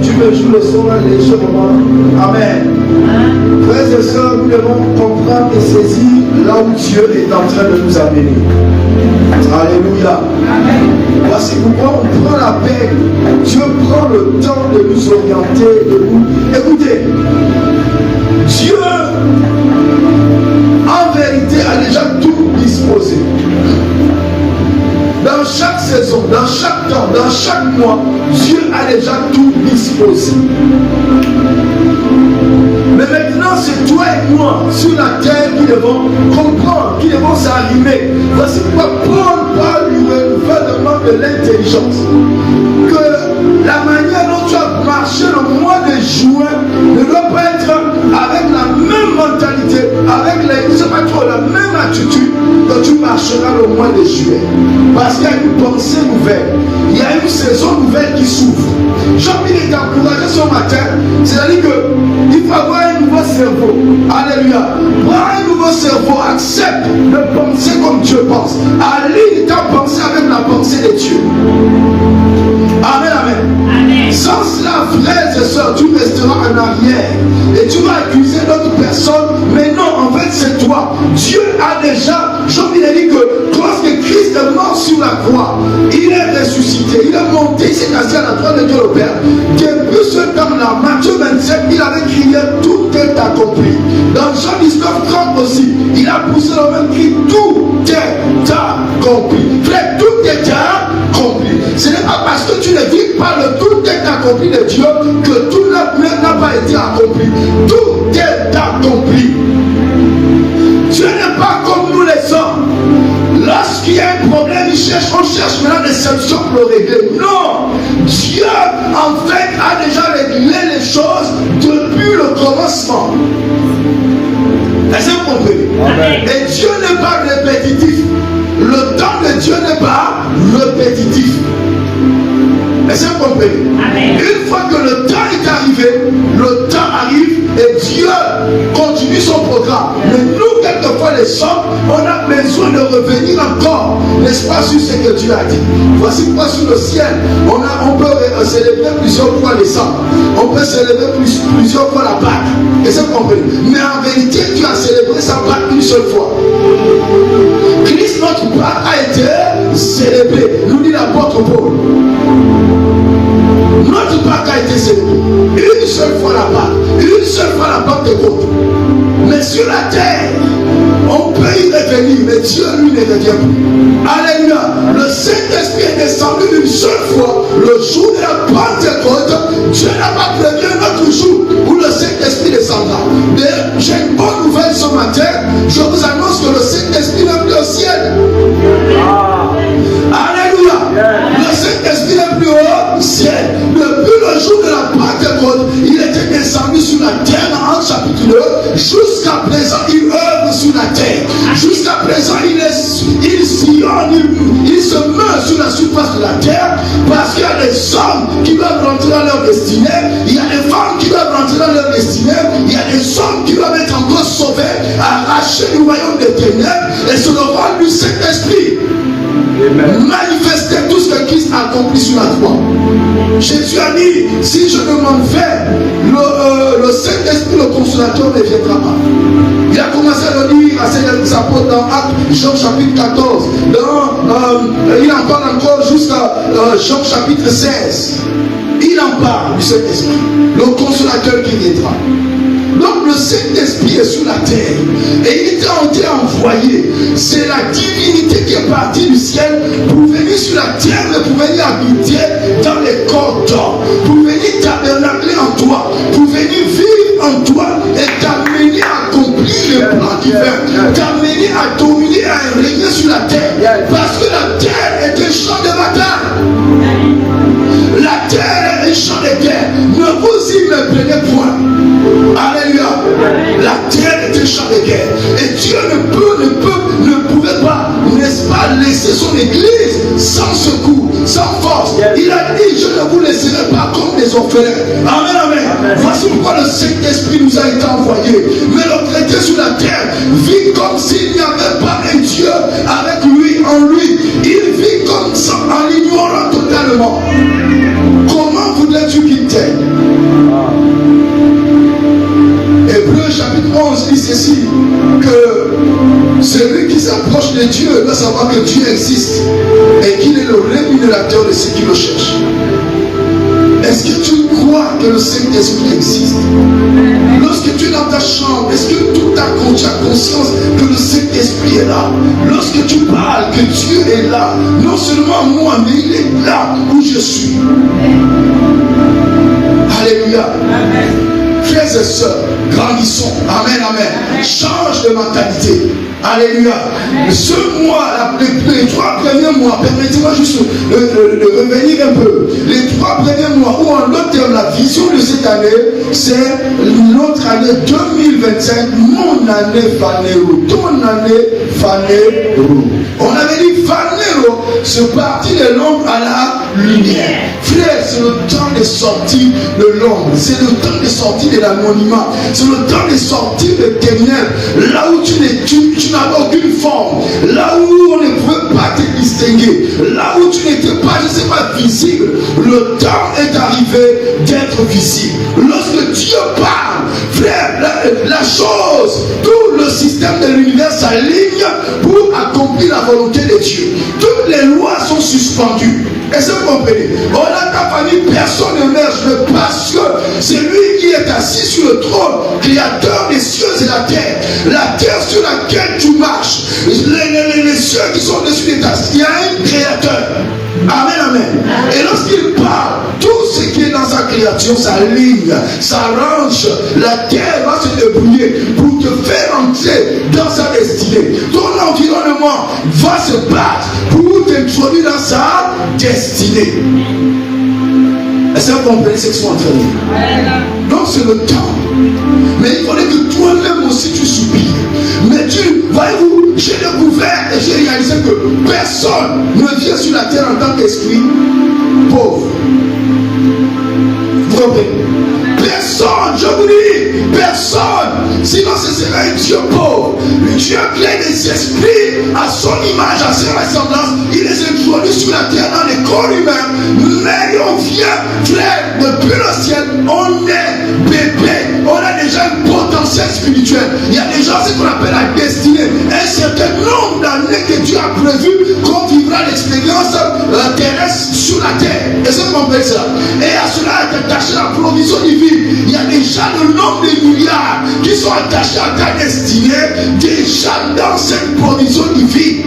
tu me joues le son légèrement. Amen. Frères et sœurs, nous devons comprendre et saisir là où Dieu est en train de nous amener. Alléluia. Voici pourquoi on prend la peine. Dieu prend le temps de nous orienter, de nous. Écoutez, Dieu, en vérité, a déjà tout disposé. Dans chaque saison, dans chaque temps, dans chaque mois, Dieu a déjà tout disposé. Mais maintenant, c'est toi et moi sur la terre qui devons comprendre, qui devons s'arrimer. Voici pourquoi Paul parle du renouvellement de l'intelligence. Que la manière dont tu as marché le mois de juin ne doit pas être avec la même mentalité, avec la même attitude que tu marcheras le mois de juillet. Parce qu'il y a une pensée nouvelle, il y a une saison nouvelle qui s'ouvre. Jean-Pierre est encouragé ce matin, c'est-à-dire qu'il faut avoir un nouveau cerveau. Alléluia. Pour un nouveau cerveau, accepte de penser comme Dieu pense. Aligne ta pensée avec la pensée de Dieu. Amen, amen. Sans cela, frères et sœurs, tu resteras en arrière et tu vas accuser d'autres personnes. Mais non, en fait, c'est toi. Dieu a déjà, Jean-Pierre dit que lorsque Christ est mort sur la croix, il est ressuscité, il est monté, il s'est assis à la droite de Dieu le Père. Depuis ce temps-là, Matthieu 27, il avait crié, tout est accompli. Dans Jean 19:30 aussi, il a poussé le même cri, tout est accompli. Frère, tout est accompli. Ce n'est pas parce que tu ne vis pas le tout est accompli de Dieu que tout n'a pas été accompli. Tout est accompli. Dieu n'est pas comme nous les hommes. Lorsqu'il y a un problème, on cherche maintenant des solutions pour le régler. Non! Dieu, en fait, a déjà réglé les choses depuis le commencement. Est-ce que vous comprenez? Et Dieu n'est pas répétitif. Le temps de Dieu n'est pas répétitif. Est-ce que vous comprenez? Une fois que le temps est arrivé, le temps arrive et Dieu continue son programme. Mais nous, quelquefois les hommes, on a besoin de revenir encore, n'est-ce pas, sur ce que Dieu a dit. Voici pourquoi sur le ciel, on peut célébrer plusieurs fois les sangs. On peut célébrer plusieurs fois la Pâque. Est-ce que vous comprenez? Mais en vérité, Dieu a célébré sa Pâque une seule fois. Christ, notre Pâque, a été célébré, nous dit l'apôtre Paul. Notre Pâque a été célébré une seule fois la Pâque, une seule fois la Pâque de côte. Mais sur la terre, on peut y revenir, mais Dieu lui ne revient plus. Alléluia. Le Saint-Esprit est descendu une seule fois le jour de la Pentecôte. Dieu n'a pas prévu un autre jour où le Saint-Esprit descendra. Mais j'ai une bonne nouvelle ce matin. Je vous annonce que le Saint-Esprit n'est plus au ciel. Alléluia. Le Saint-Esprit n'est plus au ciel. Depuis le jour de la Pentecôte, il était descendu sur la terre en chapitre 2. Jusqu'à présent, il œuvre sur la terre. Jusqu'à présent, il sillonne, il se meurt sur la surface de la terre parce qu'il y a des hommes qui doivent rentrer dans leur destinée. Il y a des femmes qui doivent rentrer dans leur destinée. Il y a des hommes qui doivent être encore sauvés, arrachés du royaume des ténèbres. Et c'est le rôle du Saint-Esprit. Manifester tout ce que Christ a accompli sur la croix. Jésus a dit, si je ne m'en vais, le Saint-Esprit, le consolateur, ne viendra pas. Il a commencé à le dire à ses apôtres dans Actes, Jean chapitre 14. Il en parle encore jusqu'à Jean chapitre 16. Il en parle du Saint-Esprit, le consolateur qui viendra. Donc le Saint-Esprit est sur la terre et il était envoyé. C'est la divinité qui est partie du ciel pour venir sur la terre et pour venir habiter dans les corps d'hommes, pour venir tabernacler en toi, pour venir vivre en toi et t'amener à accomplir le plan divin, t'amener à dominer, à régner sur la terre, parce que la terre est un champ de bataille. La terre est un champ de guerre. Ne vous y méprenez point. Alléluia. La terre est un champ de guerre. Et Dieu ne pouvait pas, n'est-ce pas, laisser son église sans secours, sans force. Il a dit, je ne vous laisserai pas comme des orphelins. Amen, amen. Voici pourquoi le Saint-Esprit nous a été envoyé. Mais le chrétien sur la terre vit comme s'il n'y avait pas un Dieu avec lui, en lui. Il vit comme ça, en l'ignorant totalement. Comment voudrais-tu qu'il t'aide? de Dieu doit savoir que Dieu existe et qu'il est le rémunérateur de ceux qui le cherchent. Est-ce que tu crois que le Saint-Esprit existe? Lorsque tu es dans ta chambre, est-ce que tu as conscience que le Saint-Esprit est là? Lorsque tu parles que Dieu est là, non seulement moi, mais il est là où je suis. Alléluia. Amen. Frères et sœurs, grandissons. Amen, amen. Change de mentalité. Alléluia. Ce mois, les 3 premiers mois, permettez-moi juste de revenir un peu. Les 3 premiers mois, ou en d'autres termes, la vision de cette année, c'est notre année 2025, mon année Fanero. Ton année Fanero. On avait dit Fanero, se partir de l'ombre à la lumière. Frère, c'est le temps de sortir de l'ombre. C'est le temps de sortir de l'anonymat. C'est le temps de sortir des ténèbres. Là où tu n'avais aucune forme. Là où on ne pouvait pas te distinguer. Là où tu n'étais pas, je ne sais pas, visible. Le temps est arrivé d'être visible. Lorsque Dieu parle, frère, la chose, tout le système de l'univers s'aligne pour accomplir la volonté de Dieu. Toutes les lois sont suspendues. Est-ce que vous comprenez? On a ta famille, personne n'émerge, mais parce que c'est lui qui est assis sur le trône, créateur des cieux et la terre sur laquelle tu marches, les cieux qui sont dessus des tasses, il y a un créateur. Amen, amen. Et lorsqu'il parle, tout ce qui est dans sa créature s'aligne, s'arrange. La terre va se débrouiller pour te faire entrer dans sa destinée. Ton environnement va se battre pour t'introduire dans sa destinée. Est-ce que vous comprenez ce que je suis en train de dire? Donc c'est le temps. Mais il faudrait que toi-même aussi tu soupires. Mais voyez-vous, j'ai découvert et j'ai réalisé que personne ne vient sur la terre en tant qu'esprit pauvre. Vous comprenez? Personne, je vous dis, personne. Sinon ce serait un Dieu pauvre. Dieu crée des esprits à son image, à sa ressemblance. Il les introduit sur la terre dans les corps humains. Mais on vient, frère, depuis le ciel, on est bébé. On a déjà un potentiel spirituel. Il y a déjà ce qu'on appelle la destinée. Un certain nombre d'années que Dieu a prévu qu'on vivra l'expérience terrestre sur la terre. Est-ce que vous comprenez cela? Et à cela est attachée la provision divine. Il y a déjà le nombre de milliards qui sont attachés à ta destinée, déjà dans cette provision divine.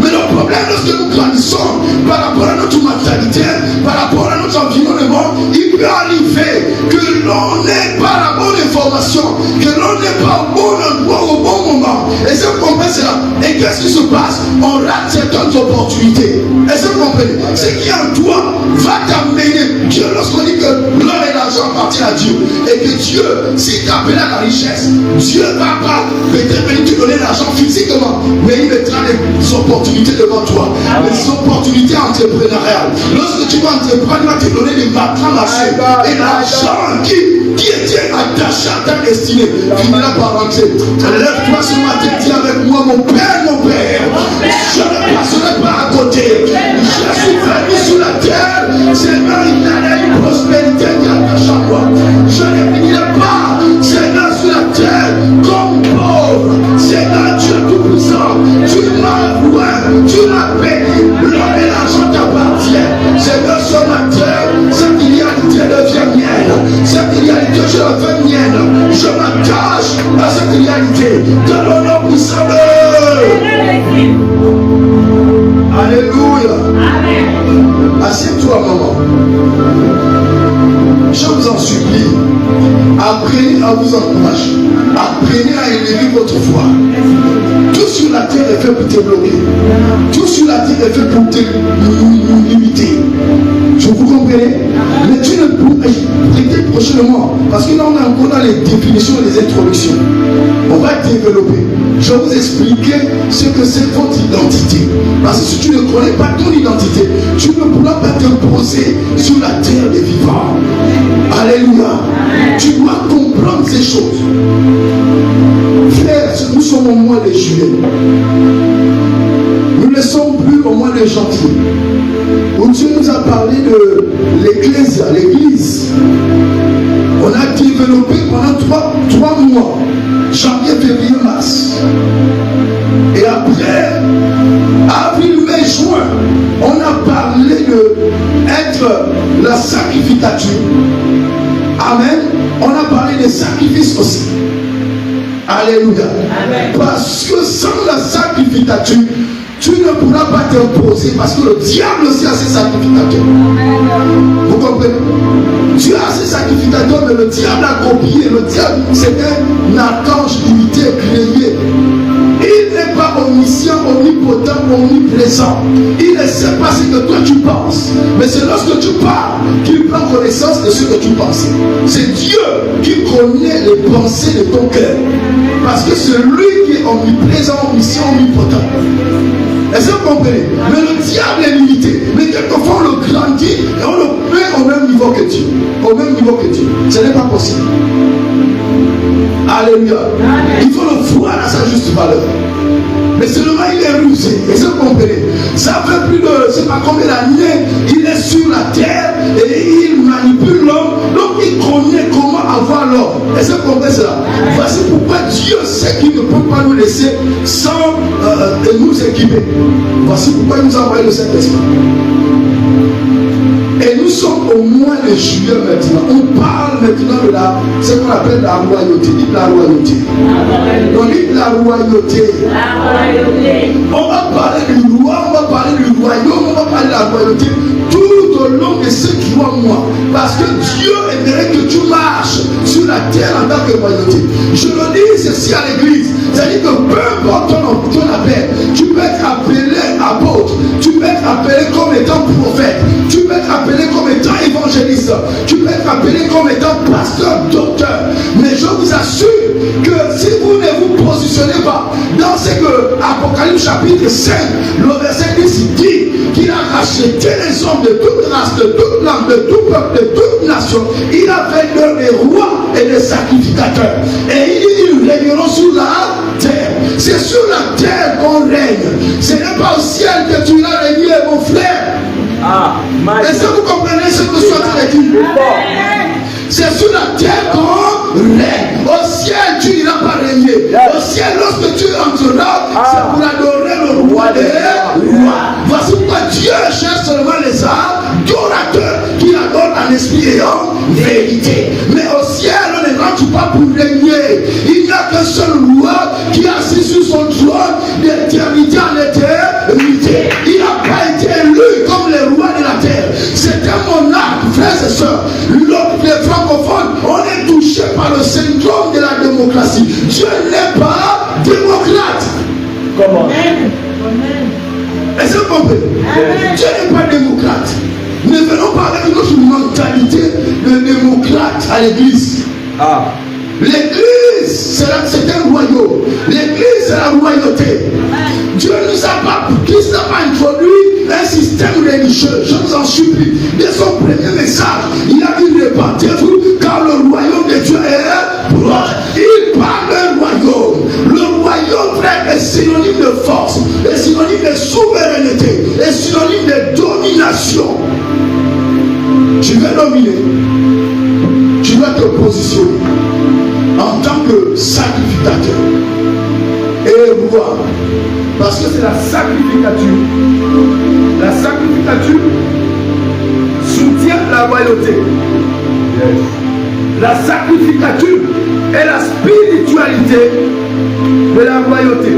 Mais le problème, lorsque nous grandissons par rapport à notre mentalité, par rapport à notre environnement, il peut arriver que l'on n'ait pas la bonne information, que l'on n'est pas au bon endroit au bon moment. Est-ce que vous comprenez cela? Et qu'est-ce qui se passe? On rate certaines opportunités. Est-ce que vous comprenez? Ce qui est en toi va t'amener. Dieu, lorsqu'on dit que l'or et l'argent appartiennent à Dieu, et que Dieu, s'il t'appelle à la richesse, Dieu ne va pas peut-être venir te donner l'argent physiquement, mais il mettra des opportunités devant toi, des opportunités entrepreneuriales. Lorsque tu vas entreprendre, il va te donner des matrons marchés, et l'argent qui était attaché à ta destinée finira par rentrer. Lève-toi ce matin, dis avec moi, mon Père, je ne passerai pas à côté. Je suis venu sur la terre, Seigneur, il y a une prospérité qui attache à moi. Je ne finirai pas, Seigneur, sur la terre comme pauvre. Seigneur, Dieu tout-puissant, tu m'as loué, tu m'as béni, l'or et l'argent t'appartiennent. Seigneur, ce matin, cette réalité devient mienne. Cette réalité, je la fais mienne. Je m'attache à cette réalité de l'honneur puissant de Alléluia. Amen. Assieds-toi, maman. Je vous en supplie. Apprenez à vous encourager. Apprenez à élever votre foi. Tout sur la terre est fait pour te bloquer. Tout sur la terre est fait pour te limiter. Vous comprenez? Mais tu ne peux peut-être prochainement, parce que là on est encore dans les définitions et les introductions. On va développer. Je vais vous expliquer ce que c'est votre identité. Parce que si tu ne connais pas ton identité, tu ne pourras pas te poser sur la terre des vivants. Alléluia. Tu dois comprendre ces choses. Frère, nous sommes au mois de juillet. Nous ne sommes plus au mois de janvier, où Dieu nous a parlé de l'Ecclésia, l'Église. On a développé pendant 3 mois, janvier, février, mars. Et après, la sacrificature, amen, on a parlé des sacrifices aussi. Alléluia. Amen. Parce que sans la sacrificature, tu ne pourras pas t'imposer, parce que le diable aussi a ses sacrificateurs. Vous comprenez? Dieu a ses sacrificateurs, mais le diable a copié. Le diable, c'est un archange limité, créé. Il n'est pas omniscient, omnipotent, omniprésent. Il ne sait pas ce que toi tu penses. Mais c'est lorsque tu parles qu'il prend connaissance de ce que tu penses. C'est Dieu qui connaît les pensées de ton cœur. Parce que c'est lui qui est omniprésent, omniscient, omnipotent. Est-ce que vous comprenez? Mais le diable est limité. Mais quelquefois on le grandit et on le met au même niveau que Dieu. Au même niveau que Dieu. Ce n'est pas possible. Alléluia. Il faut le voir à sa juste valeur. Mais seulement il est rusé. Est-ce que vous comprenez? Ça fait plus de, je ne sais pas combien d'années, il est sur la terre et il manipule l'homme. Donc il connaît comment avoir l'homme. Est-ce que vous comprenez cela? Voici pourquoi Dieu sait qu'il ne peut pas nous laisser sans nous équiper. Voici pourquoi il nous a envoyé le Saint-Esprit. Et nous sommes au mois de juillet maintenant. On parle maintenant de ce qu'on appelle la royauté. Dites la royauté. On dit la royauté. On va parler du roi, on va parler du royaume, on va parler de la royauté tout au long de ces 3 mois. Parce que Dieu aimerait que tu marches sur la terre en tant que royauté. Je le dis ceci à l'église. C'est-à-dire que peu importe ton appel, tu peux être appelé apôtre, tu peux être appelé comme étant prophète, tu peux être appelé comme étant évangéliste, tu peux être appelé comme étant pasteur, docteur. Mais je vous assure que si vous ne vous positionnez pas dans ce que Apocalypse chapitre 5, le verset 10 dit, qu'il a racheté les hommes de toute race, de toute langue, de tout peuple, de toute nation. Il a fait d'eux des rois et des sacrificateurs. Et ils régneront sur la terre. C'est sur la terre qu'on règne. Ce n'est pas au ciel que tu iras régner, mon frère. Est-ce que vous comprenez ce que je suis en train de dire? C'est sur la terre qu'on règne. Au ciel, tu n'iras pas régner. Au ciel, lorsque tu entreras, c'est pour adorer le roi des rois. Voici pourquoi Dieu cherche seulement les adorateurs qui adorent en esprit et en vérité. Mais au ciel, on ne rentre pas pour régner. Il n'y a qu'un seul roi qui est assis sur son trône d'éternité en éternité. Il n'a pas été élu comme les rois de la terre. C'est un monarque, frères et sœurs. Les francophones, on est touché par le syndrome de la démocratie. Dieu n'est pas démocrate. Comment? Est-ce que vous comprenez? Dieu n'est pas démocrate. Ne venons pas avec notre mentalité de démocrate à l'église. L'église, c'est un royaume. L'église, c'est la royauté. Dieu nous a pas, Christ n'a pas introduit un système religieux. Je vous en supplie. Dès son premier message, il a dit répandez-vous car le royaume de Dieu est proche. Il parle d'un royaume. Le royaume, frère, est synonyme de force, est synonyme de souveraineté, est synonyme de domination. Tu veux dominer. Tu dois te positionner en tant que sacrificateur et roi. Parce que c'est la sacrificature. La sacrificature soutient la royauté. La sacrificature est la spiritualité de la royauté.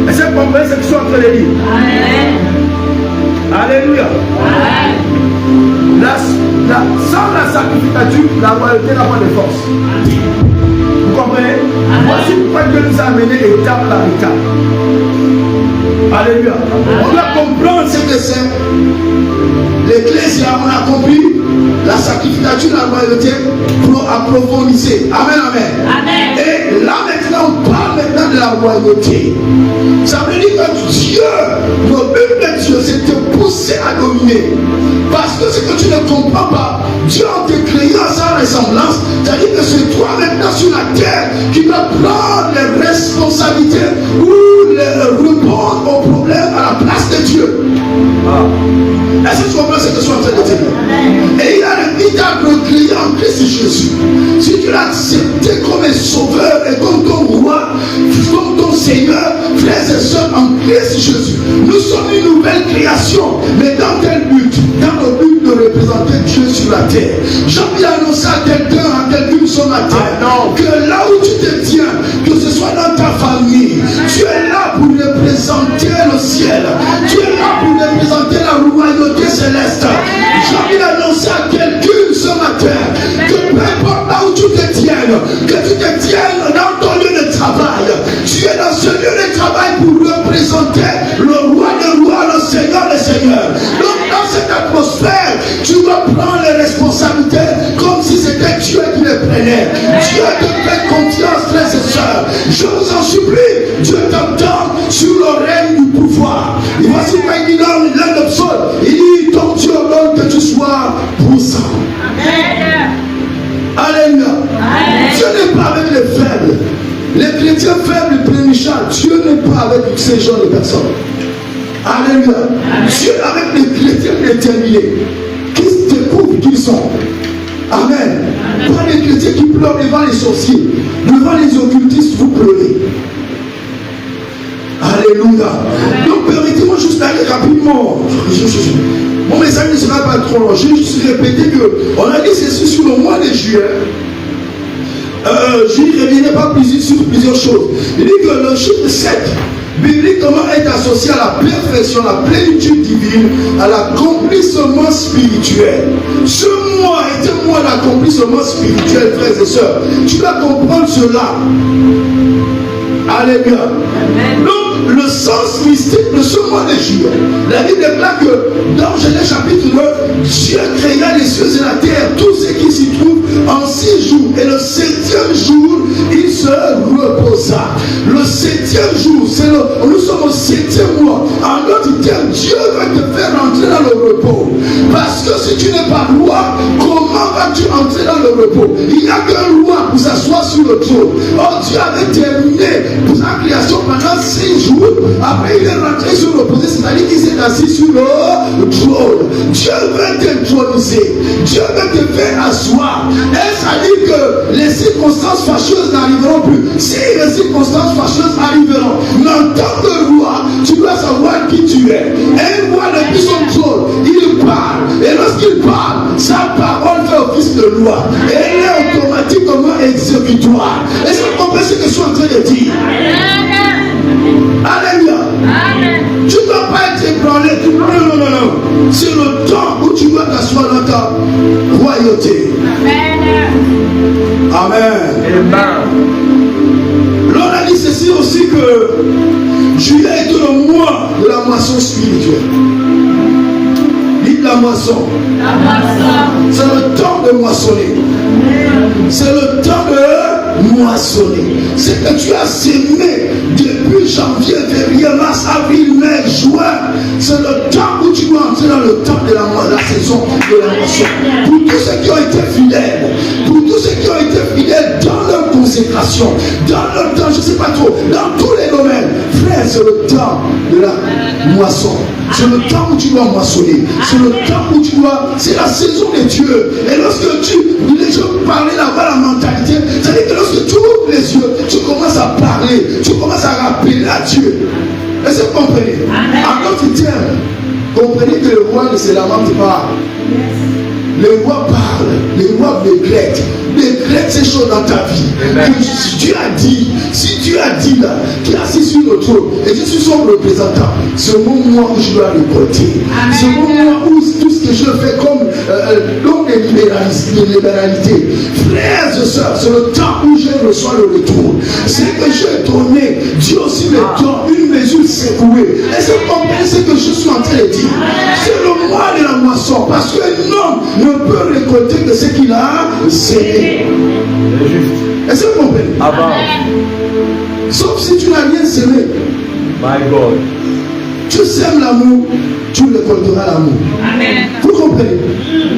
Est-ce que vous comprenez ce que je suis en train de dire? Alléluia. Sans la sacrificature, la royauté n'a pas de force. Vous comprenez? Voici pourquoi Dieu nous a amené étape par étape. Alléluia. On doit comprendre ce que c'est. L'Ecclésia, on a compris la sacrificature, la royauté approfondissée. Amen, amen. Amen. Et là maintenant, on parle maintenant de la royauté. Ça veut dire que Dieu, le but de Dieu, c'est de te pousser à dominer. Parce que ce que tu ne comprends pas, Dieu en te créant à sa ressemblance, c'est-à-dire que c'est toi maintenant sur la terre qui dois prendre les responsabilités ou répondre aux problèmes à la place de Dieu. Est-ce que tu comprends ce que je suis en train de dire? Et il t'a recréé en Christ Jésus. Si tu l'as accepté comme un sauveur et comme ton roi, comme ton Seigneur, frères et sœurs, en Christ Jésus, nous sommes une nouvelle création. Mais dans quel but? Dans le but représenter Dieu sur la terre. J'ai envie d'annoncer à quelqu'une ce matin, que là où tu te tiens, que ce soit dans ta famille, tu es là pour représenter le ciel. Tu es là pour représenter la royauté céleste. J'ai envie d'annoncer à quelqu'une ce matin, que peu importe là où tu te tiennes, que tu te tiennes dans ton lieu de travail, tu es dans ce lieu de travail pour représenter le roi des rois, le Seigneur des seigneurs. Donc dans cette atmosphère, tu dois prendre les responsabilités comme si c'était Dieu qui les prenait. Dieu te fait confiance, frères et sœurs. Je vous en supplie, Dieu t'entend sur le règne du pouvoir. Et voici quand il dit dans l'un de psaumes, il dit, ton Dieu ordonne que tu sois puissant. Alléluia. Dieu n'est pas avec les faibles. Les chrétiens faibles et prémichants, Dieu n'est pas avec ces genres de personnes. Alléluia. Dieu est avec les chrétiens déterminés qui se découvrent qui sont. Amen. Pas les chrétiens qui pleurent devant les sorciers, devant les occultistes, vous pleurez. Alléluia. Donc permettez-moi juste d'aller rapidement. Bon, mes amis ne sera pas trop long. J'ai juste répété qu'on a dit ceci sur le mois de juillet. Je ne reviendrai pas sur plusieurs choses. Il dit que le chiffre 7, bibliquement, est associé à la perfection, à la plénitude divine, à l'accomplissement spirituel. Ce mois est un mois d'accomplissement spirituel, frères et sœurs. Tu dois comprendre cela. Alléluia. Donc, le sens mystique de ce mois de juillet, la Bible déclare que dans Genèse chapitre 9, Dieu créa les cieux et la terre, tout ce qui s'y trouve en 6 jours. Et le 7e jour, il se reposa. Le 7e jour, nous sommes au 7e mois. En d'autres termes, Dieu va te faire entrer dans le repos. Parce que si tu n'es pas roi, comment vas-tu entrer dans le repos? Il n'y a qu'un roi pour s'asseoir sur le trône. Oh, Dieu avait terminé sa création pendant 6 jours. Après, il est rentré sur le posé, c'est-à-dire qu'il s'est assis sur le trône. Dieu veut t'introniser. Dieu veut te faire asseoir. Est-ce à dire que les circonstances fâcheuses n'arriveront plus? Si les circonstances fâcheuses arriveront, mais en tant que roi, tu dois savoir qui tu es. Un roi depuis son trône, il parle. Et lorsqu'il parle, sa parole fait office de loi. Et elle est automatiquement exécutoire. Est-ce que vous comprenez ce que je suis en train de dire? Alléluia. Tu ne dois pas être ébranlé. Non. C'est le temps où tu dois t'asseoir dans ta royauté. Amen. L'on a dit ceci aussi que juillet est le mois de la moisson spirituelle. Dites la moisson. C'est le temps de moissonner. C'est le temps de moissonner. C'est que tu as sémé depuis janvier, février, mars, avril, mai, juin. C'est le temps où tu dois entrer dans le temps de la saison de la moisson. Pour tous ceux qui ont été fidèles, dans leur consécration, dans leur temps, je ne sais pas trop, dans tous les domaines, frère, c'est le temps de la moisson. C'est le temps où tu dois moissonner. C'est le temps où tu dois. C'est la saison de Dieu. Et lorsque les gens parlaient là-bas, la mentalité, c'est-à-dire que lorsque tu ouvres les yeux, tu commences à parler, tu commences à rappeler à Dieu. Est-ce que vous comprenez? En d'autres termes, comprenez que le roi ne se lamente pas. Le roi parle, le roi décrète ces choses dans ta vie. Si Dieu a dit là, qui est assis sur le trône, et je suis son représentant, c'est mon moment où je dois récolter. C'est mon moment où tout ce que je fais comme les libéralités. Frères et sœurs, c'est le temps où je reçois le retour. C'est que j'ai donné, Dieu aussi me donne une mesure secouée. Est-ce que vous comprenez ce que je suis en train de dire? C'est le mois de la moisson, parce qu'un homme ne peut récolter que ce qu'il a semé. Est-ce que vous comprenez? Sauf si tu n'as rien semé. My God. Tu sèmes l'amour, tu récolteras l'amour. Vous comprenez?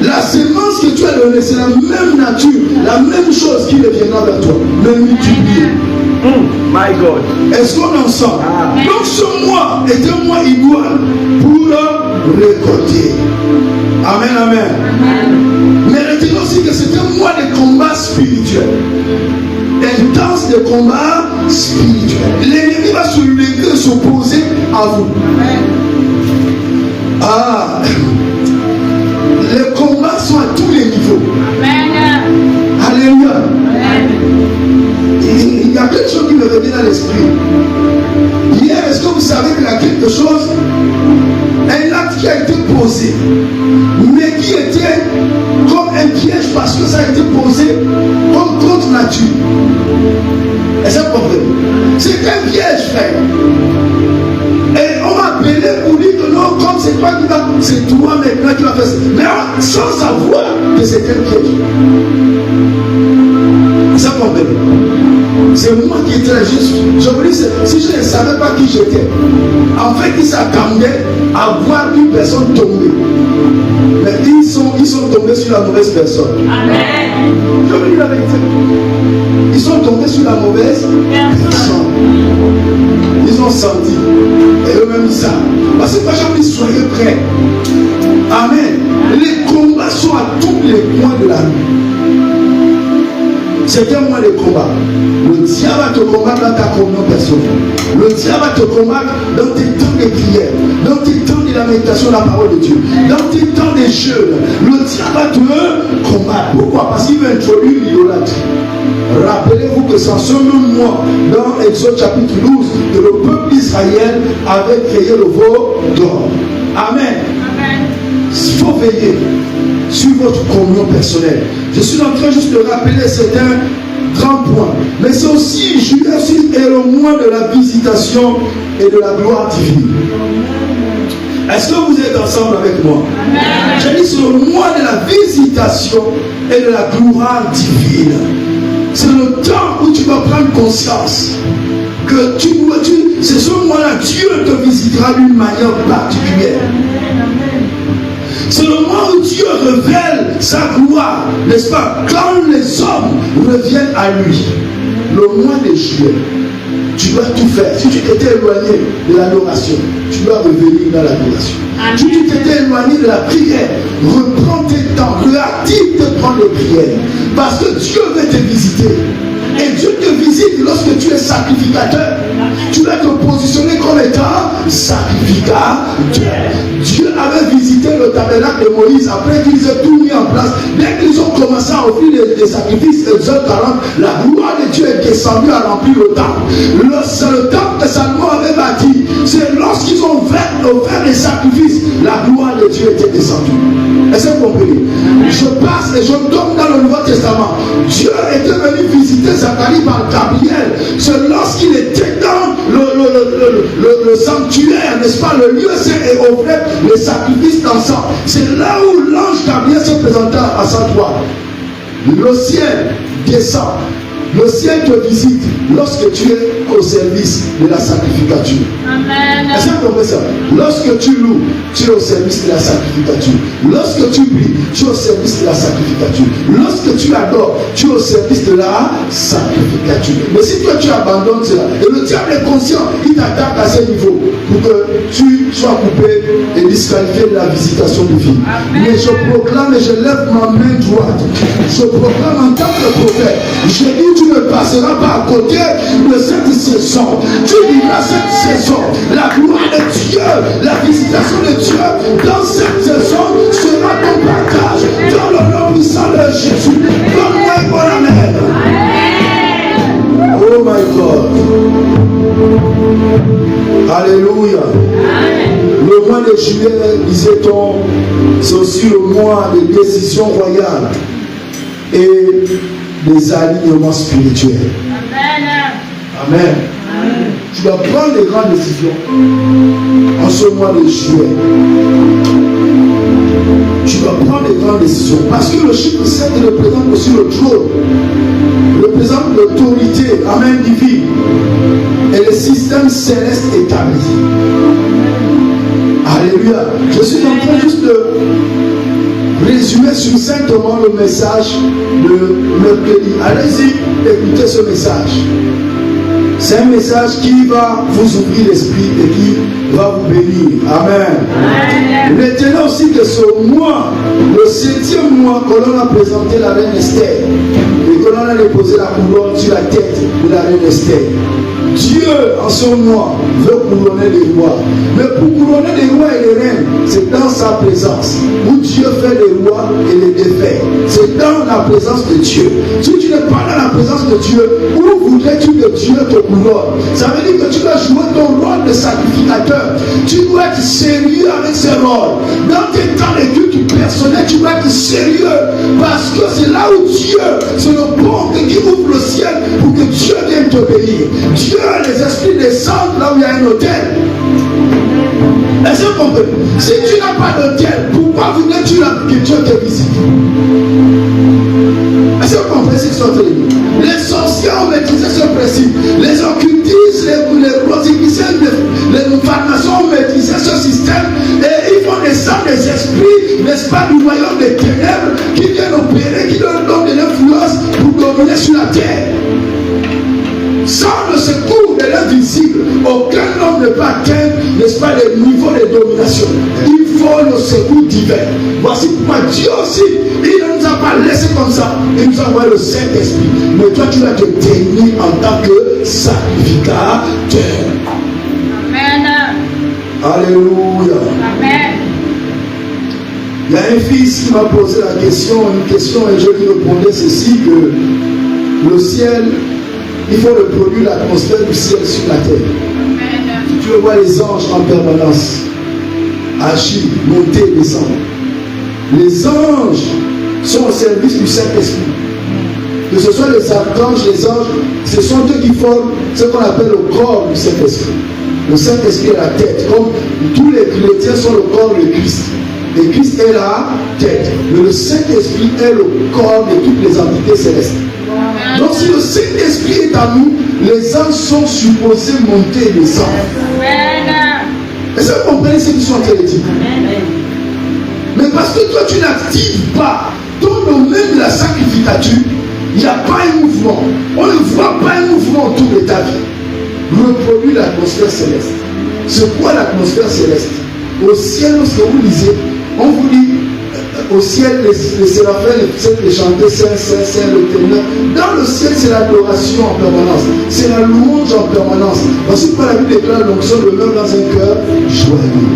La sémence que tu as donnée, c'est la même nature, la même chose qui reviendra vers toi, mais multipliée. My God. Est-ce qu'on en sent? Donc ce mois est un mois idoine pour récolter. Amen. Mais retenez aussi que c'est un mois de combat spirituel. Intense de combat spirituel. L'ennemi va se lever et s'opposer à vous. Le combat a quelque chose qui me revient dans l'esprit. Hier, est-ce que vous savez qu'il y a quelque chose, un acte qui a été posé, mais qui était comme un piège parce que ça a été posé comme contre nature. Est-ce que vous comprenez? C'est un piège, frère. Et on m'a appelé pour dire que non, comme c'est toi qui vas, c'est toi maintenant qui vas faire ça. Mais sans savoir que c'est un piège. Ça comprenez? C'est moi qui étais là. Je me dis, si je ne savais pas qui j'étais, en fait, ils s'attendaient à voir une personne tomber. Mais ils sont tombés sur la mauvaise personne. Amen. Je vous dis la vérité. Ils sont tombés sur la mauvaise personne. Ils ont senti. Et eux-mêmes ça. Parce que quand j'ai dit, soyez prêts. Amen. Les combats sont à tous les coins de la rue. C'est un mois de combat. Le diable va te combattre dans ta communion personnelle. Le diable va te combattre dans tes temps de prière, dans tes temps de la méditation de la parole de Dieu, dans tes temps de jeûne. Le diable va te combattre. Pourquoi? Parce qu'il veut introduire l'idolâtrie. Rappelez-vous que c'est en ce même mois, dans Exode chapitre 12, que le peuple d'Israël avait créé le veau d'or. Amen. Il faut veiller sur votre communion personnelle. Je suis en train juste de rappeler certains grands points. Mais c'est aussi, juillet est le mois de la visitation et de la gloire divine. Est-ce que vous êtes ensemble avec moi? J'ai dit c'est le mois de la visitation et de la gloire divine. C'est le temps où tu vas prendre conscience que c'est ce mois-là, Dieu te visitera d'une manière particulière. C'est le moment où Dieu révèle sa gloire, n'est-ce pas? Quand les hommes reviennent à lui, le mois de juillet, tu dois tout faire. Si tu t'étais éloigné de l'adoration, tu dois revenir dans l'adoration. Si tu t'étais éloigné de la prière, reprends tes temps, réactive tes temps de prière. Parce que Dieu veut te visiter. Et Dieu te visite lorsque tu es sacrificateur. Tu dois te positionner comme étant sacrificateur. Dieu avait visité le tabernacle de Moïse après qu'ils aient tout mis en place. Dès qu'ils ont commencé à offrir des sacrifices, Exode 40, la gloire de Dieu est descendue à remplir le temple. C'est le temple que Salomon avait bâti. C'est lorsqu'ils ont offert des sacrifices, la gloire de Dieu était descendue. Est-ce que vous comprenez? Je passe et je tombe dans le Nouveau Testament. Dieu était venu visiter Zacharie par Gabriel. C'est lorsqu'il était dans le sanctuaire, n'est-ce pas, le lieu saint, et offrait les sacrifices d'encens. C'est là où l'ange Gabriel se présenta à sa gloire. Le ciel descend. Le ciel te visite lorsque tu es au service de la sacrificature. Est-ce que vous comprenez ça? Lorsque tu loues, tu es au service de la sacrificature. Lorsque tu pries, tu es au service de la sacrificature. Lorsque tu adores, tu es au service de la sacrificature. Mais si toi tu abandonnes cela, et le diable est conscient, il t'attaque à ce niveau pour que tu sois coupé et disqualifié de la visitation divine. Mais je proclame et je lève ma main droite. Je proclame en tant que prophète. Je dis, tu ne passeras pas à côté de cette saison. Tu vivras cette saison. La gloire de Dieu, la visitation de Dieu dans cette saison sera ton partage. Dans le nom puissant de Jésus. Donne-moi pour Amen. Oh my God. Alléluia. Le mois de juillet, disait-on, c'est aussi le mois des décisions royales et des alignements spirituels. Amen. Amen. Tu dois prendre des grandes décisions en ce mois de juillet. Tu dois prendre des grandes décisions parce que le chiffre 7 représente aussi le trône, représente l'autorité, amen, divine et le système céleste établi. Alléluia. Je suis en train juste de résumer succinctement le message de mercredi. Allez-y, écoutez ce message. C'est un message qui va vous ouvrir l'esprit et qui va vous bénir. Amen. Retenez aussi que ce mois, le 7e mois, que l'on a présenté la reine Esther et que l'on a déposé la couronne sur la tête de la reine Esther. Dieu, en ce mois, veut couronner les rois. Mais pour couronner les rois et les reines, c'est dans sa présence. Où Dieu fait les rois et les défait. C'est dans la présence de Dieu. Si tu n'es pas dans la présence de Dieu, où voudrais-tu que Dieu te couronne? Ça veut dire que tu dois jouer ton rôle de sacrificateur. Tu dois être sérieux avec ce rôle. Dans tes temps de culte personnel, tu dois être sérieux. Parce que c'est là où Dieu, c'est le bon qui ouvre le ciel pour que Dieu vienne te bénir. Dieu, les esprits descendent là où il y a un hôtel. Est-ce que vous comprenez? Si tu n'as pas d'hôtel, pourquoi venais-tu là que Dieu te visite? Est-ce que vous comprenez ce que je suis en train de dire? Les sorciers ont maîtrisé ce principe. Les occultistes, les rosiciciens, les pharmaciens ont maîtrisé ce système. Et ils font descendre des esprits, n'est-ce pas, du royaume des ténèbres qui viennent opérer, qui leur donnent de l'influence pour dominer sur la terre. Sans le secours de l'invisible, aucun homme ne peut atteindre, n'est-ce pas, les niveaux de domination. Il faut le secours divin. Voici pourquoi Dieu aussi, il ne nous a pas laissé comme ça. Il nous a envoyé le Saint-Esprit. Mais toi, tu vas te tenir en tant que sacrificateur. Amen. Alléluia. Amen. Il y a un fils qui m'a posé une question, et je lui répondais ceci, que le ciel, il faut reproduire l'atmosphère du ciel sur la terre. Amen. Tu veux voir les anges en permanence agir, monter, descendre. Les anges sont au service du Saint-Esprit. Que ce soit les archanges, les anges, ce sont eux qui forment ce qu'on appelle le corps du Saint-Esprit. Le Saint-Esprit est la tête, comme tous les chrétiens sont le corps de Christ. Et Christ est la tête. Mais le Saint-Esprit est le corps de toutes les entités célestes. Donc si le Saint-Esprit est à nous, les anges sont supposés monter et descendre. Est-ce que vous comprenez ce qu'ils sont en train de dire? Mais parce que toi tu n'actives pas ton domaine de la sacrificature, il n'y a pas un mouvement. On ne voit pas un mouvement autour de ta vie. Reproduis l'atmosphère céleste. C'est quoi l'atmosphère céleste? Au ciel, lorsque vous lisez, on vous dit au ciel, les séraphins, les chanter Saint, Saint, Saint, le Ténèbre. Dans le ciel, c'est l'adoration en permanence. C'est la louange en permanence. Voici pourquoi la Bible déclare l'onction demeure dans un cœur joyeux.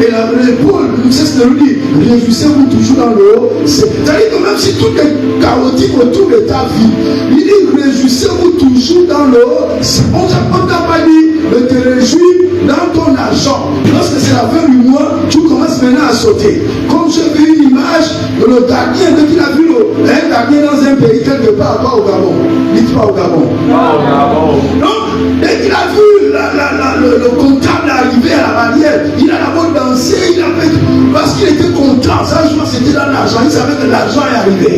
Et Paul nous cesse de nous dire, réjouissez-vous toujours dans le haut. C'est-à-dire que même si tout est chaotique autour de ta vie, il dit, réjouissez-vous toujours dans le haut. On ne t'a pas dit de te réjouir dans ton argent. Lorsque c'est la fin du mois, tu commences maintenant à sauter. Comme j'ai vu une image de le gardien, dès qu'il a vu un gardien dans un pays quelque part, pas au Gabon. Dites pas au Gabon. Donc, dès qu'il a vu le comptable arriver à la barrière, il a d'abord dansé, il a fait, parce qu'il était content. Ça, je pense que c'était dans l'argent, il savait que l'argent est arrivé.